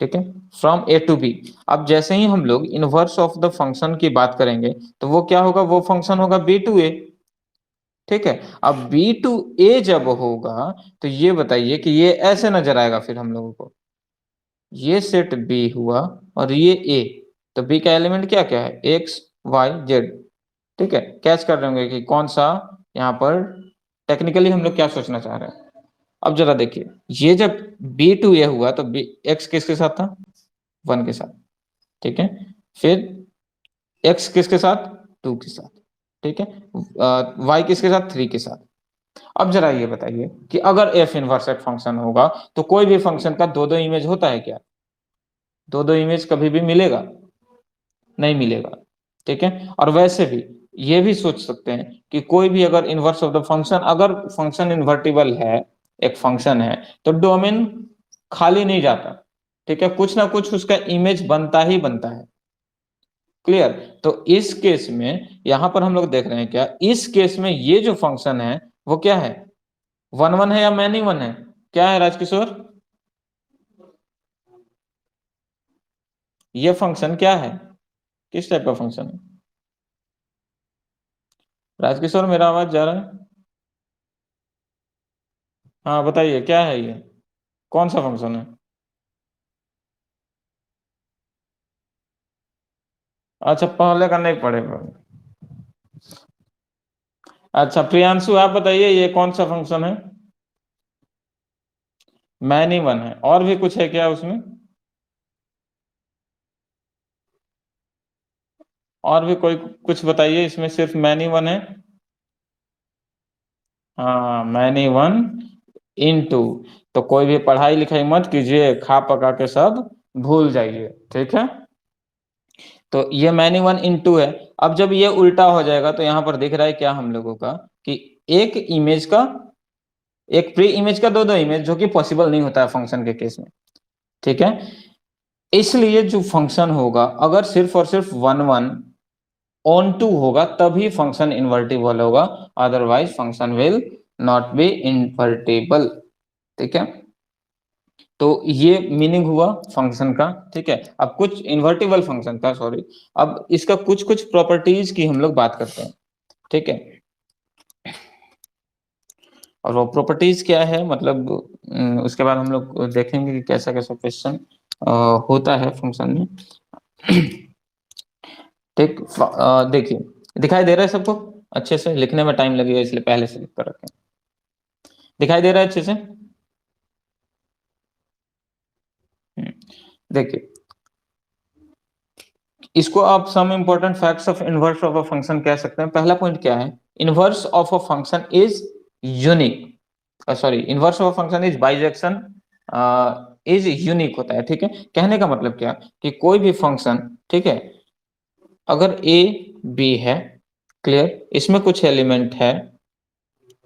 A: ठीक है, फ्रॉम ए टू बी। अब जैसे ही हम लोग इनवर्स ऑफ द फंक्शन की बात करेंगे तो वो क्या होगा, वो फंक्शन होगा बी टू ए। ठीक है, अब बी टू ए जब होगा तो ये बताइए कि ये ऐसे नजर आएगा फिर हम लोगों को, ये सेट बी हुआ और ये ए, तो बी का एलिमेंट क्या क्या है, एक्स वाई जेड। ठीक है, कैच कर रहे होंगे कि कौन सा यहाँ पर टेक्निकली हम लोग क्या सोचना चाह रहे हैं। अब जरा देखिए, ये जब बी टू ए हुआ तो बी एक्स किसके साथ था, वन के साथ, ठीक है, फिर एक्स किसके साथ, टू के साथ, ठीक है, वाई किसके साथ, थ्री के साथ। अब जरा ये बताइए कि अगर एफ इनवर्स एक फंक्शन होगा तो कोई भी फंक्शन का दो दो इमेज होता है क्या, दो दो इमेज कभी भी मिलेगा, नहीं मिलेगा। ठीक है, और वैसे भी ये भी सोच सकते हैं कि कोई भी अगर इनवर्स ऑफ द फंक्शन, अगर फंक्शन इन्वर्टिबल है, एक फंक्शन है, तो डोमेन खाली नहीं जाता। ठीक है, कुछ ना कुछ उसका इमेज बनता ही बनता है। क्लियर? तो इस केस में यहां पर हम लोग देख रहे हैं क्या, इस केस में ये जो फंक्शन है वो क्या है, वन वन है या मैनी वन है, क्या है राजकिशोर, ये फंक्शन क्या है, किस टाइप का फंक्शन है? राजकिशोर मेरा आवाज जा रहा है? हाँ बताइए क्या है ये, कौन सा फंक्शन है? अच्छा, पहले का नहीं पड़ेगा। अच्छा प्रियांशु आप बताइए ये कौन सा फंक्शन है? मैनी वन है, और भी कुछ है क्या उसमें? और भी कोई कुछ बताइए, इसमें सिर्फ मैनी वन है? हाँ मैनी वन इन टू। तो कोई भी पढ़ाई लिखाई मत कीजिए, खा पका के सब भूल जाइए। ठीक है, तो ये मैनी वन इन टू है। अब जब ये उल्टा हो जाएगा तो यहाँ पर दिख रहा है क्या हम लोगों का, कि एक इमेज का, एक प्री इमेज का दो दो इमेज, जो कि पॉसिबल नहीं होता है फंक्शन के केस में। ठीक है, इसलिए जो फंक्शन होगा अगर सिर्फ और सिर्फ वन वन ऑन टू होगा तभी फंक्शन इन्वर्टिबल होगा, otherwise function will not be invertible. ठीक है, तो ये मीनिंग हुआ फंक्शन का। ठीक है, अब कुछ इन्वर्टिबल फंक्शन का, सॉरी, अब इसका कुछ कुछ प्रॉपर्टीज की हम लोग बात करते हैं। ठीक है, और वो प्रॉपर्टीज क्या है, मतलब उसके बाद हम लोग देखेंगे कि कैसा कैसा क्वेश्चन होता है फंक्शन में। ठीक, देखिए, दिखाई दे रहा है सबको अच्छे से, लिखने में टाइम लगेगा इसलिए पहले से लिख कर रखें। दिखाई दे रहा है अच्छे से? देखिए, इसको आप some important facts of inverse of a function कह सकते हैं। पहला पॉइंट क्या है, inverse of a function is unique, sorry, inverse of a function is bijection is unique होता है। ठीक है, कहने का मतलब क्या कि कोई भी फंक्शन, ठीक है, अगर ए बी है, क्लियर, इसमें कुछ एलिमेंट है,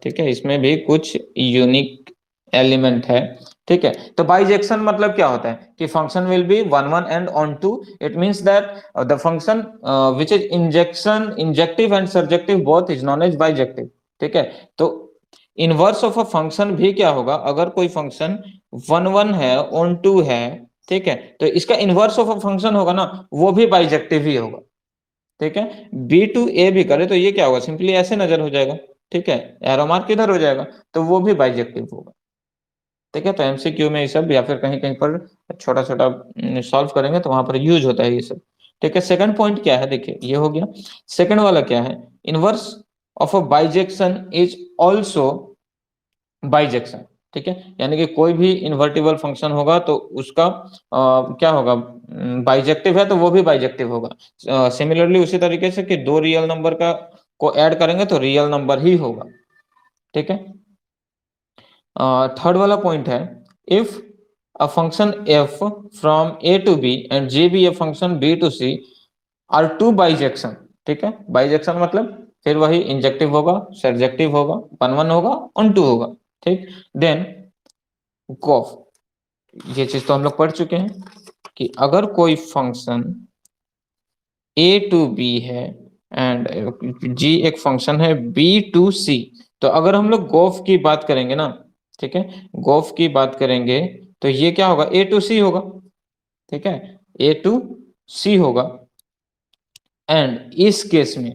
A: ठीक है, इसमें भी कुछ यूनिक एलिमेंट है, ठीक है, तो बाइजेक्शन मतलब क्या होता है कि function will be one one and onto. It means that the function which is injective and surjective both is known as bijective. ठीक है, तो इनवर्स ऑफ अ फंक्शन भी क्या होगा, अगर कोई फंक्शन वन वन है, ऑन टू है, ठीक है, तो इसका इनवर्स ऑफ अ फंक्शन होगा ना, वो भी बाइजेक्टिव ही होगा। ठीक है, बी टू ए भी करे तो ये क्या होगा, सिंपली ऐसे नजर हो जाएगा। ठीक है, एरो मार्क किधर हो जाएगा, तो वो भी बाइजेक्टिव होगा। ठीक है, तो एमसीक्यू में ये सब या फिर कहीं कहीं पर छोटा छोटा सॉल्व करेंगे तो वहां पर यूज होता है ये सब। ठीक है, सेकंड पॉइंट क्या है, देखिए ये हो गया। सेकंड वाला क्या है, inverse of a bijection is also bijection. ठीक है, यानी कि कोई भी इन्वर्टिबल फंक्शन होगा तो उसका क्या होगा, बाइजेक्टिव है तो वो भी बाइजेक्टिव होगा। सिमिलरली उसी तरीके से कि दो रियल नंबर का को ऐड करेंगे तो रियल नंबर ही होगा। ठीक है, थर्ड वाला पॉइंट है, if a function f from A to b and g be a function b to c are two bijection. ठीक है, बाइजेक्शन मतलब फिर वही इंजेक्टिव होगा, सर्जेक्टिव होगा, वन वन होगा, ऑन टू होगा। ठीक, देन गॉफ, ये चीज तो हम लोग पढ़ चुके हैं कि अगर कोई फंक्शन ए टू बी है एंड जी एक फंक्शन है बी टू सी, तो अगर हम लोग गोफ की बात करेंगे ना, ठीक है, गोफ की बात करेंगे तो ये क्या होगा, ए टू सी होगा। ठीक है, ए टू सी होगा। एंड इस केस में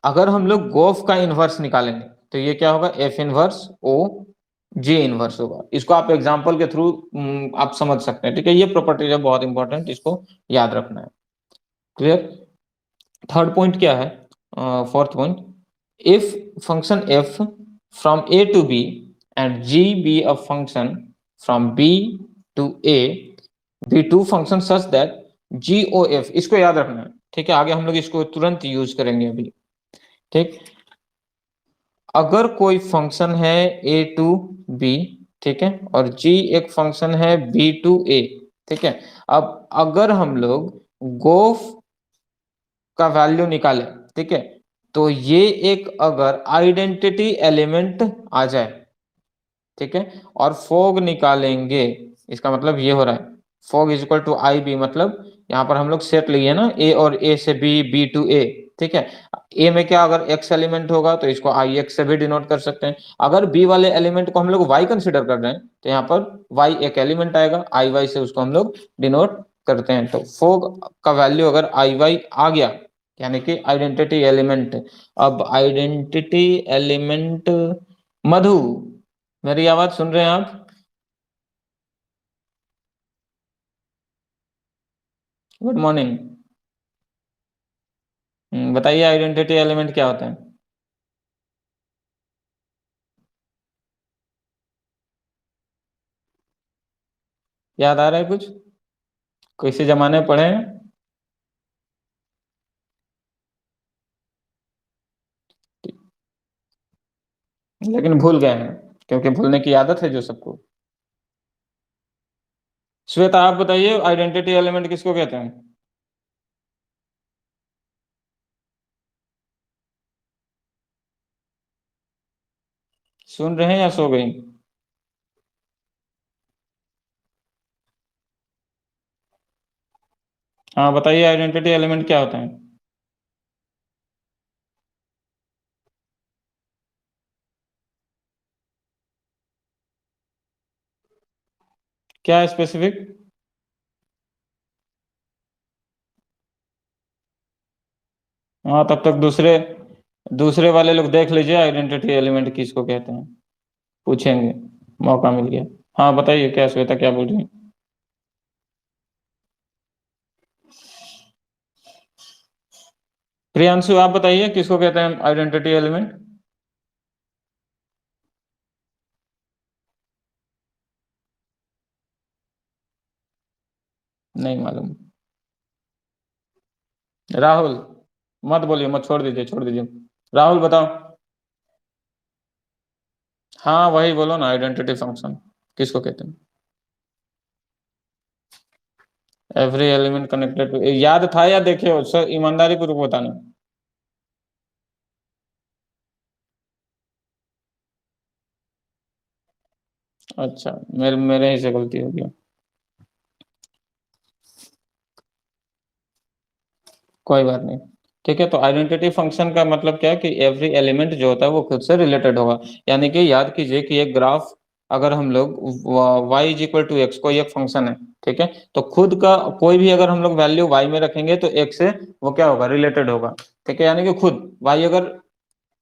A: अगर हम लोग गोफ का इनवर्स निकालेंगे तो ये क्या होगा, एफ इनवर्स ओ जे इनवर्स होगा। इसको आप एग्जांपल के थ्रू आप समझ सकते हैं। ठीक है, ये प्रॉपर्टी है बहुत इंपॉर्टेंट, इसको याद रखना है। क्लियर। थर्ड पॉइंट क्या है, fourth point, if function f from A to b and g be a function from B to a be two function such that g o f, इसको याद रखना है। ठीक है, आगे हम लोग इसको तुरंत यूज करेंगे अभी। ठीक, अगर कोई फंक्शन है ए टू बी, ठीक है, और जी एक फंक्शन है बी टू ए, ठीक है, अब अगर हम लोग गोफ का वैल्यू निकाले, ठीक है, तो ये एक अगर आइडेंटिटी एलिमेंट आ जाए, ठीक है, और फोग निकालेंगे, इसका मतलब ये हो रहा है fog is equal to i b, मतलब यहाँ पर हम लोग सेट लिए ना ए और ए से बी, बी टू ए। ठीक है, ए में क्या अगर एक्स एलिमेंट होगा तो इसको आई एक्स से भी डिनोट कर सकते हैं। अगर बी वाले एलिमेंट को हम लोग वाई कंसिडर कर रहे हैं तो यहाँ पर वाई एक एलिमेंट आएगा, आई वाई से उसको हम लोग डिनोट करते हैं। तो फोग का वैल्यू अगर आई वाई आ गया, यानी कि आइडेंटिटी एलिमेंट। अब आइडेंटिटी एलिमेंट, मधु, मेरी आवाज सुन रहे हैं आप? Good morning. बताइए आइडेंटिटी एलिमेंट क्या होता है? याद आ रहा है कुछ? किसी जमाने में पढ़े हैं? लेकिन भूल गए हैं, क्योंकि भूलने की आदत है जो सबको। श्वेता आप बताइए आइडेंटिटी एलिमेंट किसको कहते हैं? सुन रहे हैं या सो गई? हाँ बताइए आइडेंटिटी एलिमेंट क्या होता है? क्या स्पेसिफिक? हाँ तब तक दूसरे दूसरे वाले लोग देख लीजिए आइडेंटिटी एलिमेंट किसको कहते हैं, पूछेंगे, मौका मिल गया। हाँ बताइए क्या श्वेता क्या बोल रही है? प्रियांशु आप बताइए किसको कहते हैं आइडेंटिटी एलिमेंट? नहीं मालूम। राहुल, मत बोलिए, मत, छोड़ दीजिए छोड़ दीजिए। राहुल बताओ। हाँ वही बोलो ना, आइडेंटिटी फंक्शन किसको कहते हैं? एवरी एलिमेंट कनेक्टेड टू, याद था या देखे हो सर, ईमानदारी पूर्वक बताना। अच्छा, मेरे मेरे ही से गलती हो गया, कोई बात नहीं। ठीक है, तो आइडेंटिटी फंक्शन का मतलब क्या है कि एवरी एलिमेंट जो होता है वो खुद से रिलेटेड होगा। यानी कि याद कीजिए कि एक ग्राफ, अगर हम लोग y is equal to x, कोई एक फंक्शन है, ठीक है, तो खुद का कोई भी अगर हम लोग वैल्यू y में रखेंगे तो x से वो क्या होगा, रिलेटेड होगा। ठीक है, यानी कि खुद y अगर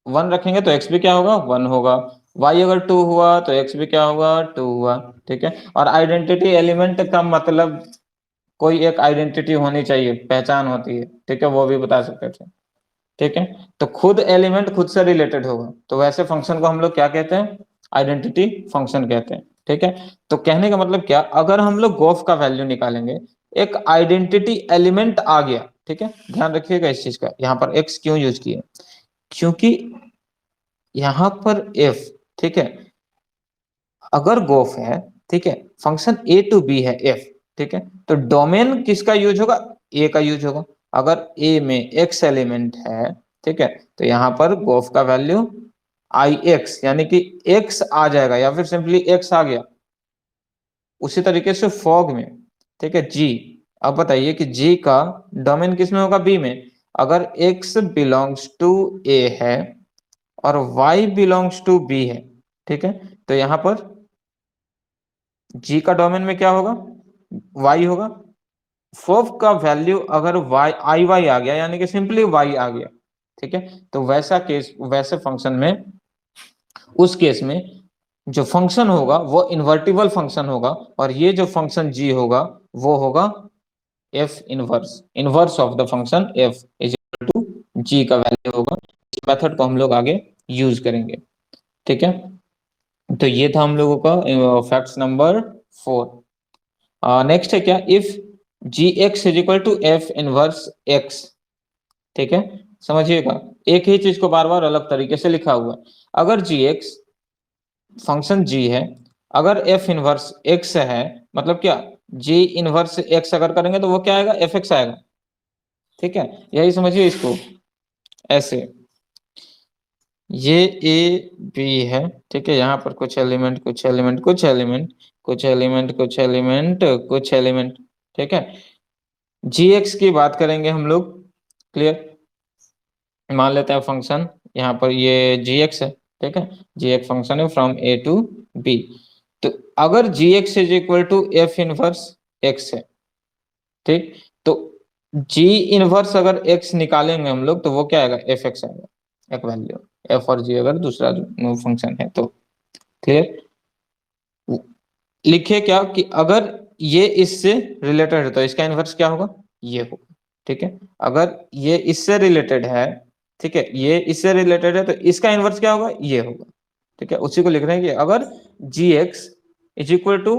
A: 1 रखेंगे तो x भी क्या होगा, 1 होगा। y अगर 2 हुआ तो x भी क्या होगा, 2 हुआ। ठीक है, और आइडेंटिटी एलिमेंट का मतलब कोई एक आइडेंटिटी होनी चाहिए, पहचान होती है, ठीक है, वो भी बता सकते थे। ठीक है, तो खुद एलिमेंट खुद से रिलेटेड होगा, तो वैसे फंक्शन को हम लोग क्या कहते हैं, आइडेंटिटी फंक्शन कहते हैं। ठीक है, तो कहने का मतलब क्या, अगर हम लोग गोफ का वैल्यू निकालेंगे, एक आइडेंटिटी एलिमेंट आ गया, ठीक है, ध्यान रखिएगा इस चीज का, यहाँ पर एक्स क्यों यूज किए, क्योंकि यहाँ पर एफ, ठीक है, अगर गोफ है, ठीक है, फंक्शन ए टू बी है एफ, ठीक है, तो डोमेन किसका यूज होगा, ए का यूज होगा। अगर ए में एक्स एलिमेंट है, ठीक है, तो यहां पर गोफ का वैल्यू आई एक्स, यानी कि एक्स आ जाएगा, या फिर सिंपली एक्स आ गया। उसी तरीके से फॉग में, ठीक है, जी, अब बताइए कि जी का डोमेन किस में होगा, बी में। अगर एक्स बिलोंग्स टू ए है और वाई बिलोंग्स टू बी है, ठीक है, तो यहां पर जी का डोमेन में क्या होगा, वाई होगा। फोव का वैल्यू अगर वाई आई वाई आ गया, यानी कि सिंपली वाई आ गया, ठीक है, तो वैसा केस, वैसे फंक्शन में, उस केस में जो फंक्शन होगा वो इन्वर्टिबल फंक्शन होगा, और ये जो फंक्शन जी होगा वो होगा F inverse, inverse of the function F is equal to जी का वैल्यू होगा। इस मेथड को हम लोग आगे यूज करेंगे। ठीक है, तो ये था हम लोगों का फैक्ट्स नंबर 4। नेक्स्ट है क्या, if g x is equal to f inverse x. ठीक है, समझिएगा, एक ही चीज को बार बार अलग तरीके से लिखा हुआ है। अगर जी एक्स फंक्शन जी है, अगर एफ इनवर्स एक्स है, मतलब क्या, जी इनवर्स एक्स अगर करेंगे तो वो क्या आएगा, एफ एक्स आएगा। ठीक है, यही समझिए इसको ऐसे, ये ए बी है, ठीक है, यहाँ पर कुछ एलिमेंट कुछ एलिमेंट कुछ एलिमेंट कुछ एलिमेंट कुछ एलिमेंट कुछ एलिमेंट। ठीक है, जी एक्स की बात करेंगे हम लोग, क्लियर, मान लेते हैं फंक्शन, यहाँ पर ये जी एक्स है, ठीक है, जी एक फंक्शन है फ्रॉम ए टू बी। तो अगर g x is equal to f inverse x है, ठीक, तो जी इनवर्स अगर एक्स निकालेंगे हम लोग तो वो क्या आएगा, एफ एक्स आएगा, एक वैल्यू, एफ और जी अगर दूसरा फंक्शन है तो। क्लियर, लिखिए क्या कि अगर ये इससे रिलेटेड है तो इसका इनवर्स क्या होगा, ये होगा। ठीक है, अगर ये इससे रिलेटेड है, ठीक है, ये इससे रिलेटेड है तो इसका इनवर्स क्या होगा, ये होगा। ठीक है, उसी को लिख रहे हैं कि अगर g x is equal to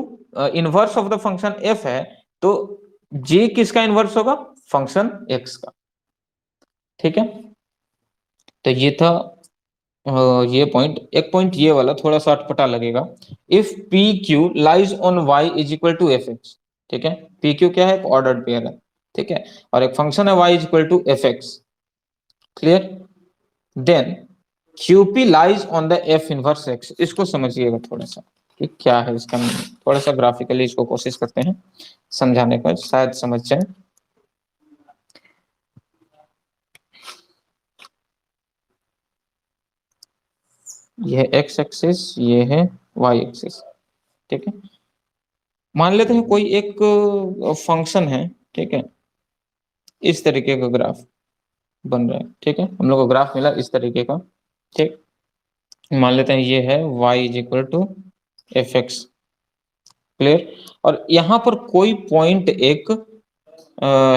A: inverse of the function f है, तो जी किसका इनवर्स होगा, फंक्शन एक्स का। ठीक है, तो ये था ये पॉइंट। एक पॉइंट ये वाला थोड़ा सा अटपटा लगेगा, if p q lies on y is equal to f x. ठीक है, पी क्यू क्या है, एक ऑर्डर्ड पेयर है, ठीक है, और एक फंक्शन है y is equal to f x. Clear, then q p lies on the f inverse x. इसको समझिएगा थोड़ा सा कि क्या है इसका meaning। थोड़ा सा ग्राफिकली इसको कोशिश करते हैं समझाने का, शायद समझ जाए। ये है एक्स एक्सिस, ये है वाई एक्सिस। ठीक है, मान लेते हैं कोई एक फंक्शन है, ठीक है, इस तरीके का ग्राफ बन रहा है। ठीक है, हम लोग को ग्राफ मिला इस तरीके का। ठीक, मान लेते हैं ये है y is equal to f x. Clear, और यहाँ पर कोई पॉइंट एक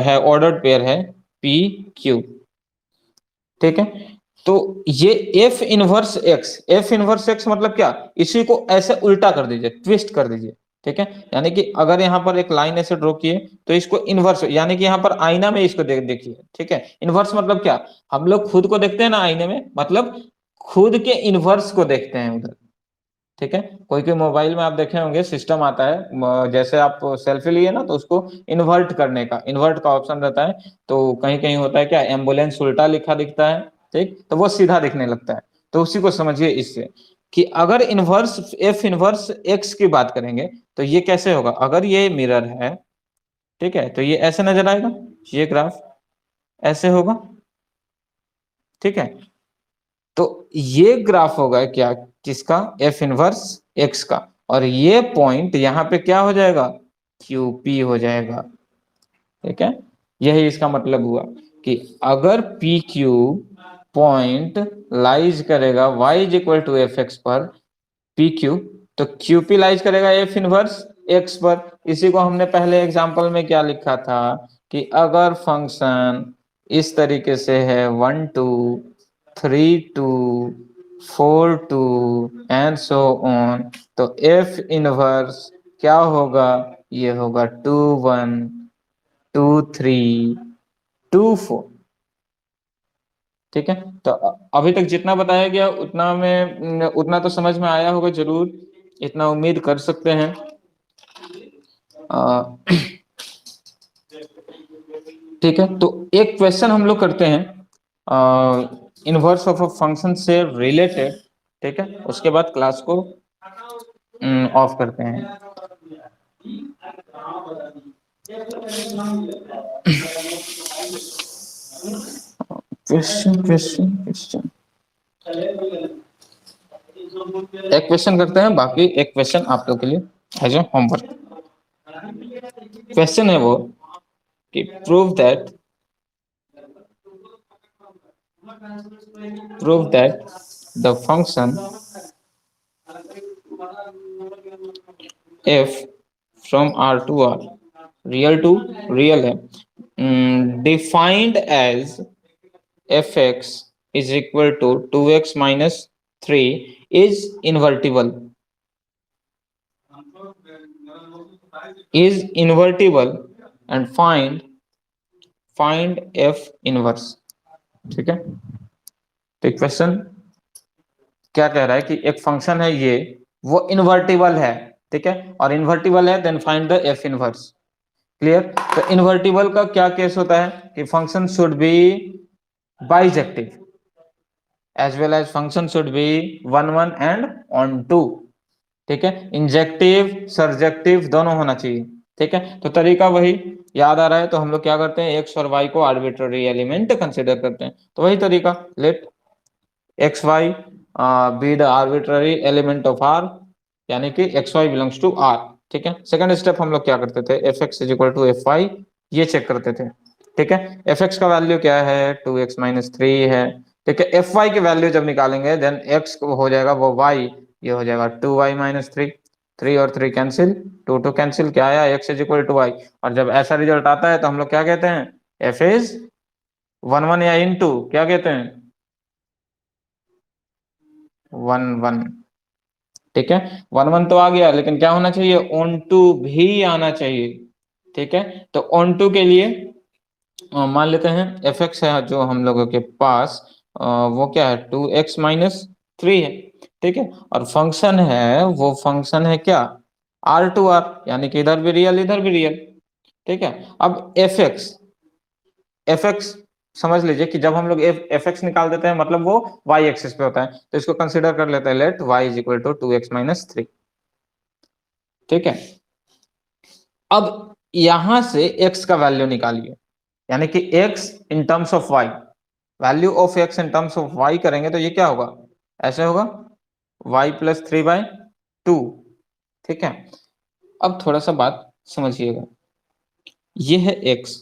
A: है, ऑर्डर्ड पेयर है पी क्यू। ठीक है, तो ये f inverse x, f inverse x मतलब क्या, इसी को ऐसे उल्टा कर दीजिए, ट्विस्ट कर दीजिए। ठीक है, यानी कि अगर यहाँ पर एक लाइन ऐसे ड्रॉ किए तो इसको इनवर्स, यानी कि यहाँ पर आईना में इसको देखिए। ठीक है, इनवर्स मतलब क्या, हम लोग खुद को देखते हैं ना आईने में, मतलब खुद के इनवर्स को देखते हैं उधर। ठीक है। कोई कोई मोबाइल में आप देखे होंगे सिस्टम आता है, जैसे आप सेल्फी लिए ना तो उसको इन्वर्ट करने का, इन्वर्ट का ऑप्शन रहता है। तो कहीं कहीं होता है क्या, एम्बुलेंस उल्टा लिखा दिखता है, ठीक, तो वो सीधा दिखने लगता है। तो उसी को समझिए इससे, कि अगर इनवर्स एफ इनवर्स एक्स की बात करेंगे तो ये कैसे होगा, अगर ये मिरर है, ठीक है, तो ये ऐसे नजर आएगा, ये ग्राफ ऐसे होगा, ठीक है। तो ये ग्राफ होगा क्या, किसका, एफ इनवर्स एक्स का, और ये पॉइंट यहां पे क्या हो जाएगा, क्यूपी हो जाएगा, ठीक है। यही इसका मतलब हुआ कि अगर पी क्यू पॉइंट लाइज करेगा y is equal to f x पर, पी क्यू, तो क्यू पी लाइज करेगा एफ इनवर्स एक्स पर। इसी को हमने पहले एग्जांपल में क्या लिखा था, कि अगर फंक्शन इस तरीके से है 1 2 3 2 4 2 एंड सो ऑन, तो एफ इनवर्स क्या होगा, ये होगा 2 1 2 3 2 4, ठीक है। तो अभी तक जितना बताया गया उतना में उतना तो समझ में आया होगा जरूर, इतना उम्मीद कर सकते हैं। अ, ठीक है, तो एक क्वेश्चन हम लोग करते हैं इनवर्स ऑफ अ फंक्शन से रिलेटेड, ठीक है, उसके बाद क्लास को ऑफ करते हैं। क्वेश्चन क्वेश्चन क्वेश्चन, एक क्वेश्चन करते हैं, बाकी एक क्वेश्चन आप लोग के लिए एज ए होमवर्क। क्वेश्चन है वो कि prove that the function f from R to R, real to real है, defined as fx is equal to 2x minus 3 is invertible, and find f inverse, ठीक है। तो क्वेश्चन क्या कह रहा है कि एक फंक्शन है ये, वो इन्वर्टिबल है, ठीक है, और इन्वर्टिबल है, then find the f inverse. Clear. तो इन्वर्टिबल का क्या केस होता है, कि function should be bijective, as well as function should be 1 1 and on 2, ठीक है, इंजेक्टिव सर्जेक्टिव दोनों होना चाहिए, ठीक है। तो तरीका वही याद आ रहा है, तो हम लोग क्या करते हैं, एक्स और वाई को आर्बिट्ररी एलिमेंट कंसिडर करते हैं, तो वही तरीका, let x y be the arbitrary element of r, यानी कि x y belongs to r, ठीक है। सेकंड स्टेप हम लोग क्या करते थे, f x is equal to f y, ये चेक करते थे, ठीक है। एफ एक्स का वैल्यू क्या है, 2x-3 है, ठीक है। एफ वाई की वैल्यू जब निकालेंगे, देन एक्स हो जाएगा वो वाई, ये हो जाएगा 2y-3, 3 और 3 कैंसिल, 2 कैंसिल, क्या आया, x is equal to y. और जब ऐसा रिजल्ट आता है तो हम लोग क्या कहते हैं, एफ इज 1 1 या इनटू, क्या कहते हैं, 1 1, ठीक है। 1 1 तो आ गया, लेकिन क्या होना चाहिए, ऑन टू भी आना चाहिए, ठीक है। तो ऑन टू के लिए मान लेते हैं एफ एक्स है जो हम लोगों के पास, वो क्या है, 2x-3 है, ठीक है। और फंक्शन है, वो फंक्शन है क्या, R to R, यानी कि इधर भी रियल इधर भी रियल, ठीक है। अब एफ एक्स समझ लीजिए कि जब हम लोग एफ एक्स निकाल देते हैं, मतलब वो वाई एक्सिस पे होता है, तो इसको कंसिडर कर लेते हैं, let y is equal to 2x-3, ठीक है। अब यहां से x का वैल्यू निकालिए, यानी कि x in terms of y, value of x in terms of y करेंगे तो ये क्या होगा, ऐसे होगा, y+3/2, ठीक है। अब थोड़ा सा बात समझिएगा, ये है x,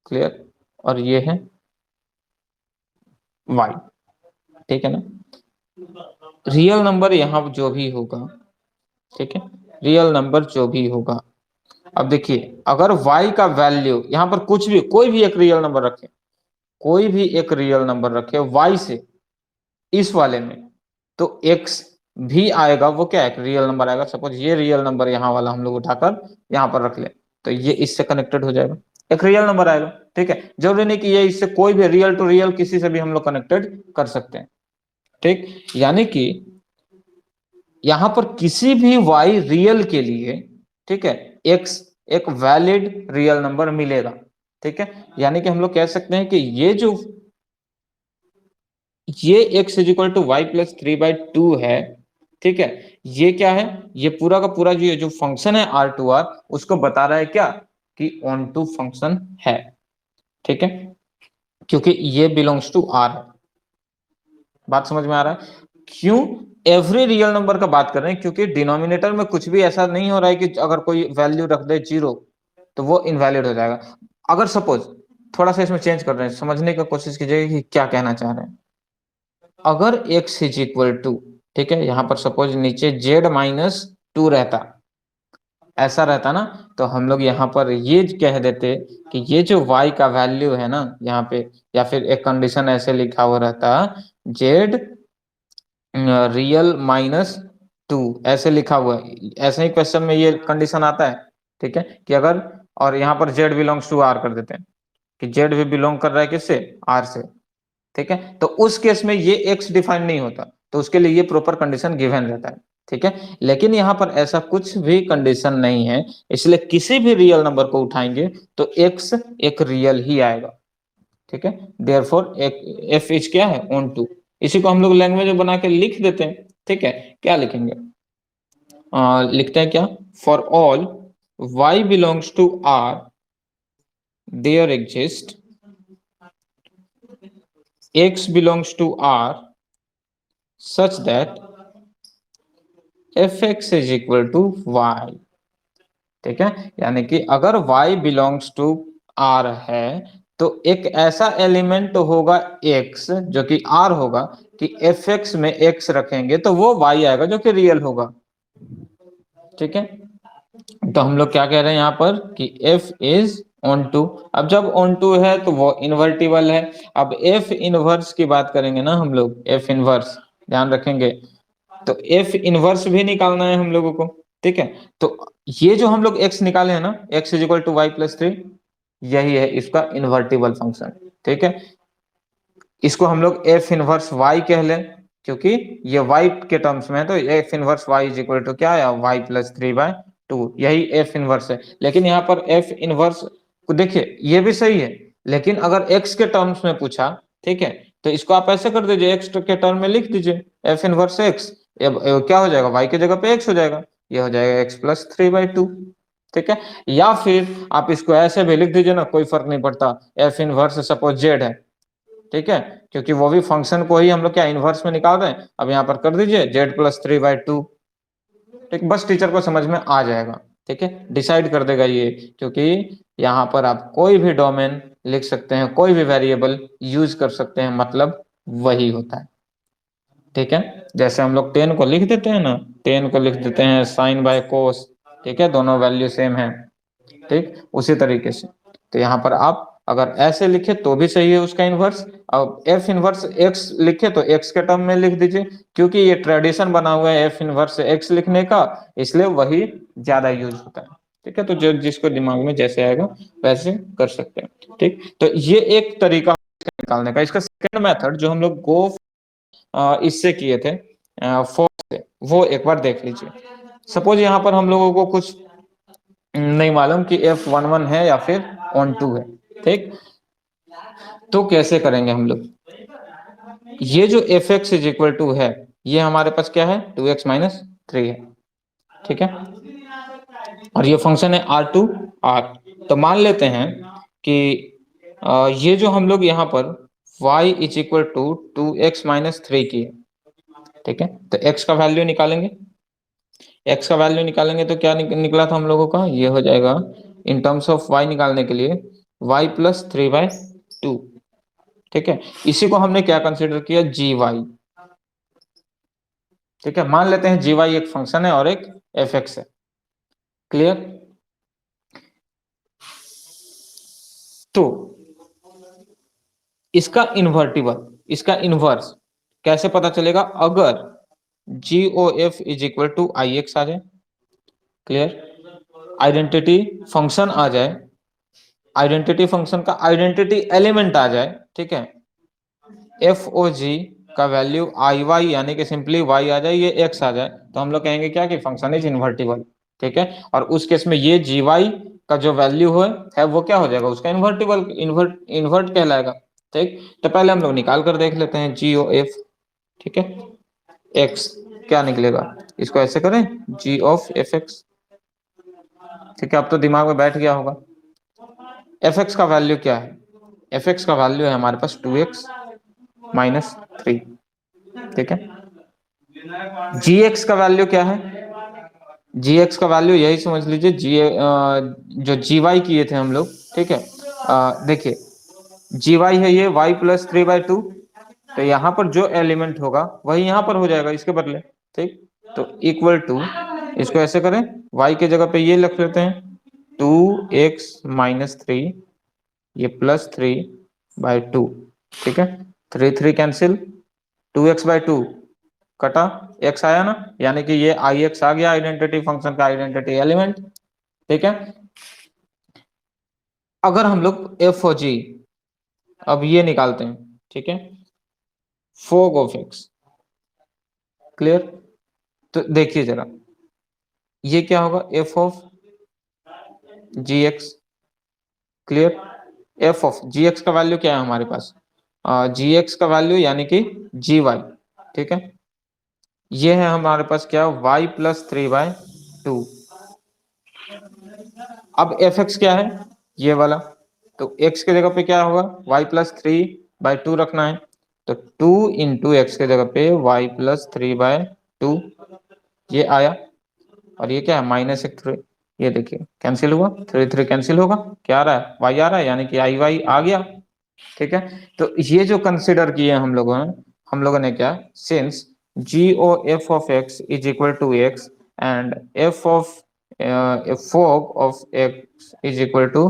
A: क्लियर, और ये है y, ठीक है ना। रियल नंबर यहाँ जो भी होगा, ठीक है, रियल नंबर जो भी होगा, अब देखिए अगर y का वैल्यू यहाँ पर कुछ भी, कोई भी एक रियल नंबर रखे, कोई भी एक रियल नंबर रखे y से इस वाले में, तो x भी आएगा, वो क्या है, रियल नंबर आएगा। सपोज ये रियल नंबर यहाँ वाला हम लोग उठाकर यहाँ पर रख ले, तो ये इससे कनेक्टेड हो जाएगा, एक रियल नंबर आएगा, ठीक है। जरूरी नहीं कि ये इससे, कोई भी रियल टू रियल किसी से भी हम लोग कनेक्टेड कर सकते हैं, ठीक। यानी कि यहां पर किसी भी y रियल के लिए, ठीक है, x एक वैलिड रियल नंबर मिलेगा, ठीक है। यानी कि हम लोग कह सकते हैं कि ये x is equal to y plus 3/2 है, ठीक है। ये क्या है, ये पूरा का पूरा जो फंक्शन है R2R, उसको बता रहा है क्या, कि ऑन टू फंक्शन है, ठीक है, क्योंकि ये बिलोंग्स टू R है। बात समझ में आ रहा है? क्यों एवरी रियल नंबर का बात कर रहे हैं, क्योंकि डिनोमिनेटर में कुछ भी ऐसा नहीं हो रहा है कि अगर कोई वैल्यू रख दे 0 तो वो इनवैलिड हो जाएगा। अगर सपोज थोड़ा सा इसमें चेंज कर रहे हैं, समझने की कोशिश कीजिएगा कि क्या कहना चाह रहे हैं। अगर x इज इक्वल टू, ठीक है, यहां पर सपोज नीचे z-2 रहता, ऐसा रहता ना, तो हम लोग यहाँ पर ये कह देते कि ये जो y का वैल्यू है ना यहाँ पे, या फिर एक कंडीशन ऐसे लिखा हुआ रहता, z रियल-2, ऐसे लिखा हुआ है। ऐसे ही क्वेश्चन में ये कंडीशन आता है, ठीक है, कि अगर, और यहाँ पर z बिलोंग्स टू r कर देते हैं, कि z भी बिलोंग कर रहा है किससे, r से, ठीक है। तो उस केस में ये x डिफाइन नहीं होता, तो उसके लिए ये प्रॉपर कंडीशन गिवन रहता है, ठीक है। लेकिन यहाँ पर ऐसा कुछ भी कंडीशन नहीं है, इसलिए किसी भी रियल नंबर को उठाएंगे तो x एक रियल ही आएगा, ठीक है। देयरफॉर एफ इज क्या है, ऑन टू। इसी को हम लोग लैंग्वेज में बना के लिख देते हैं, ठीक है। क्या लिखेंगे, लिखते हैं क्या, for all y belongs to r there exist x belongs to R such that fx is equal to y, ठीक है। यानी कि अगर y belongs to R है तो एक ऐसा एलिमेंट होगा x जो कि R होगा, कि fx में x रखेंगे तो वो y आएगा जो कि रियल होगा, ठीक है। तो हम लोग क्या कह रहे हैं यहाँ पर कि f इज ऑन टू। अब जब ऑन टू है तो वो इन्वर्टिबल है। अब f इनवर्स की बात करेंगे ना हम लोग, f इनवर्स ध्यान रखेंगे, तो f इनवर्स भी निकालना है हम लोगों को, ठीक है। तो ये जो हम लोग x निकाले हैं ना, x is equal to y plus 3, यही है इसका इन्वर्टिबल फंक्शन, ठीक है। इसको हम लोग f इनवर्स y कह लें, क्योंकि ये y के टर्म्स में है, तो f inverse y is equal to क्या है, y प्लस 3/2, यही f इनवर्स है। लेकिन यहाँ पर f इनवर्स को देखिए, ये भी सही है, लेकिन अगर x के टर्म्स में पूछा, ठीक है, तो इसको आप ऐसे कर दीजिए, x के टर्म में लिख दीजिए f इनवर्स x, क्या हो जाएगा, y की जगह पे x हो जाएगा, ये हो जाएगा x प्लस 3/2, ठीक है। या फिर आप इसको ऐसे भी लिख दीजिए ना, कोई फर्क नहीं पड़ता, f इनवर्स सपोज z है, ठीक है, क्योंकि वो भी फंक्शन को ही हम लोग क्या इनवर्स में निकाल रहे हैं। अब यहाँ पर कर दीजिए z प्लस 3/2, ठीक, बस टीचर को समझ में आ जाएगा, ठीक है, डिसाइड कर देगा ये, क्योंकि यहाँ पर आप कोई भी डोमेन लिख सकते हैं, कोई भी वेरिएबल यूज कर सकते हैं, मतलब वही होता है, ठीक है। जैसे हम लोग 10 को लिख देते हैं ना, 10 को लिख देते हैं साइन बाय कोस, ठीक है, दोनों वैल्यू सेम है, ठीक, उसी तरीके से। तो यहाँ पर आप अगर ऐसे लिखे तो भी सही है उसका इनवर्स। अब एफ इनवर्स एक्स लिखे तो एक्स के टर्म में लिख दीजिए, क्योंकि ये ट्रेडिशन बना हुआ है एफ इनवर्स एक्स लिखने का, इसलिए वही ज्यादा यूज होता है, ठीक है। तो जो जिसको दिमाग में जैसे आएगा वैसे कर सकते हैं, ठीक। तो ये एक तरीका निकालने का। इसका सेकंड मेथड जो हम लोग गो इससे किए थे, फोर से, वो एक बार देख लीजिए। सपोज यहाँ पर हम लोगों को कुछ नहीं मालूम कि F11 है या फिर ऑन टू है, ठीक, तो कैसे करेंगे हम लोग, ये जो fx इज इक्वल टू है, ये हमारे पास क्या है, 2x-3 है, ठीक है, और ये फंक्शन है R2R। तो मान लेते हैं कि ये जो हम लोग यहाँ पर y is equal to 2x-3 की है, ठीक है। तो x का वैल्यू निकालेंगे, x का वैल्यू निकालेंगे तो क्या निकला था हम लोगों का, ये हो जाएगा इन टर्म्स ऑफ y निकालने के लिए y प्लस 3/2, ठीक है। इसी को हमने क्या कंसीडर किया, gy, ठीक है। मान लेते हैं gy एक फंक्शन है और एक fx है, क्लियर। तो इसका इन्वर्टिबल, इसका इनवर्स कैसे पता चलेगा, अगर GOF is equal to IX आ जाए, क्लियर, आइडेंटिटी फंक्शन आ जाए, आइडेंटिटी फंक्शन का आइडेंटिटी एलिमेंट आ जाए, ठीक है, FOG का वैल्यू IY यानी कि सिंपली y आ जाए, ये x आ जाए, तो हम लोग कहेंगे क्या कि फंक्शन इज इन्वर्टिबल। ठीक है, और उस केस में ये जी वाई का जो वैल्यू है वो क्या हो जाएगा, उसका इन्वर्टिबल इन्वर्ट कहलाएगा। ठीक, तो पहले हम लोग निकाल कर देख लेते हैं जी ओ एफ। ठीक है, एक्स क्या निकलेगा, इसको ऐसे करें जी ऑफ एफ एक्स। ठीक है, अब तो दिमाग में बैठ गया होगा। एफ एक्स का वैल्यू क्या है, एफ एक्स का वैल्यू है हमारे पास 2x माइनस 3। ठीक है, जी एक्स का वैल्यू क्या है, जी एक्स का वैल्यू यही समझ लीजिए जो जी वाई किए थे हम लोग। ठीक है, देखिए जी वाई है ये y+3/2, तो यहाँ पर जो एलिमेंट होगा वही यहाँ पर हो जाएगा इसके बदले। ठीक, तो इक्वल टू, इसको ऐसे करें y के जगह पे ये लिख लेते हैं 2x-3, ये +3/2। ठीक है, 3 कैंसिल, 2x/2 कटा, x आया ना, यानी कि ये आई एक्स आ गया आइडेंटिटी फंक्शन का आइडेंटिटी एलिमेंट। ठीक है, अगर हम लोग एफ और जी अब ये निकालते हैं, ठीक है, फोग ऑफ एक्स, क्लियर, तो देखिए जरा ये क्या होगा, f of g x, clear, f of g x का वैल्यू क्या है हमारे पास, जी एक्स का वैल्यू यानी कि जी वाई। ठीक है, ये है हमारे पास क्या, y+3/2। अब एफ एक्स क्या है, ये वाला, तो x के जगह पे क्या होगा, y+3/2 रखना है, तो 2 × x के जगह पे y+3/2, ये आया, और ये क्या है -1 3, ये देखिए कैंसिल हुआ, 3 कैंसिल होगा, क्या आ रहा है, y आ रहा है, यानी कि आई वाई आ गया। ठीक है, तो ये जो कंसिडर किए हम लोगों ने क्या, since g o f of x is equal to x and f of fog of x is equal to,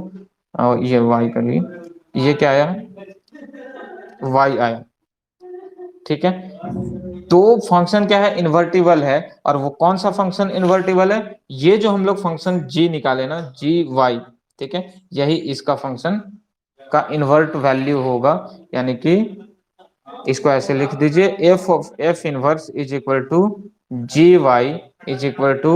A: ये y का लिए ये क्या आया, y आया। ठीक है, तो फंक्शन क्या है, इन्वर्टिबल है, और वो कौन सा फंक्शन इन्वर्टिबल है, ये जो हम लोग फंक्शन g निकाले ना, जी वाई, ठीक है, यही इसका फंक्शन का इन्वर्ट वैल्यू होगा, यानी कि इसको ऐसे लिख दीजिए, f of f inverse is equal to g y is equal to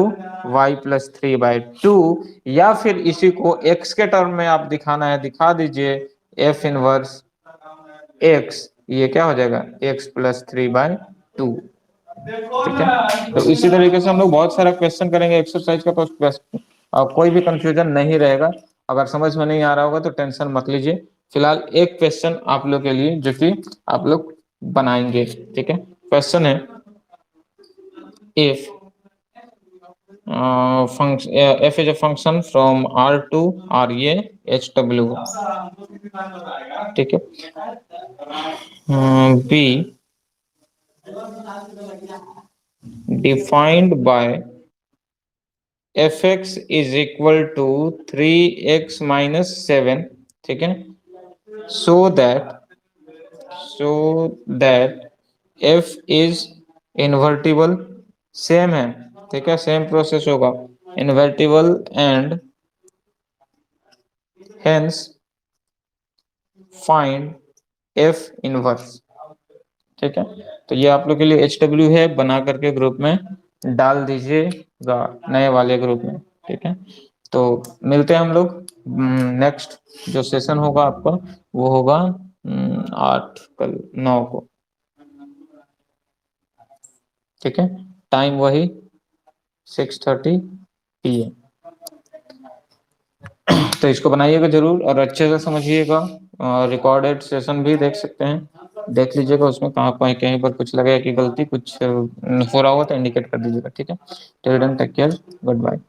A: y+3/2, या फिर इसी को x के टर्म में आप दिखाना है दिखा दीजिए, एफ इनवर्स x, ये क्या हो जाएगा, x+3/2। ठीक है, तो इसी तरीके से हम लोग बहुत सारा क्वेश्चन करेंगे एक्सरसाइज का, तो कोई भी कंफ्यूजन नहीं रहेगा। अगर समझ में नहीं आ रहा होगा तो टेंशन मत लीजिए, फिलहाल एक क्वेश्चन आप लोग के लिए जो कि आप लोग बनाएंगे। ठीक है, क्वेश्चन है, if function f is a function from R to R, ये HW, ठीक है, b defined by fx is equal to 3x-7, ठीक है, so that f is invertible, same है, ठीक है, सेम प्रोसेस होगा, invertible and hence find F inverse. ठीक है, तो ये आप लोग के लिए HW है, बना करके ग्रुप में डाल दीजिएगा, नए वाले ग्रुप में। ठीक है, तो मिलते हैं हम लोग नेक्स्ट जो सेशन होगा आपका, वो होगा 8 कल 9 को। ठीक है, टाइम वही 6:30 PM। तो इसको बनाइएगा जरूर और अच्छे से समझिएगा, रिकॉर्डेड सेशन भी देख सकते हैं, देख लीजिएगा, उसमें कहाँ पर कहीं पर कुछ लगेगा कि गलती कुछ हो रहा हो तो इंडिकेट कर दीजिएगा। ठीक है, till then take care, good bye.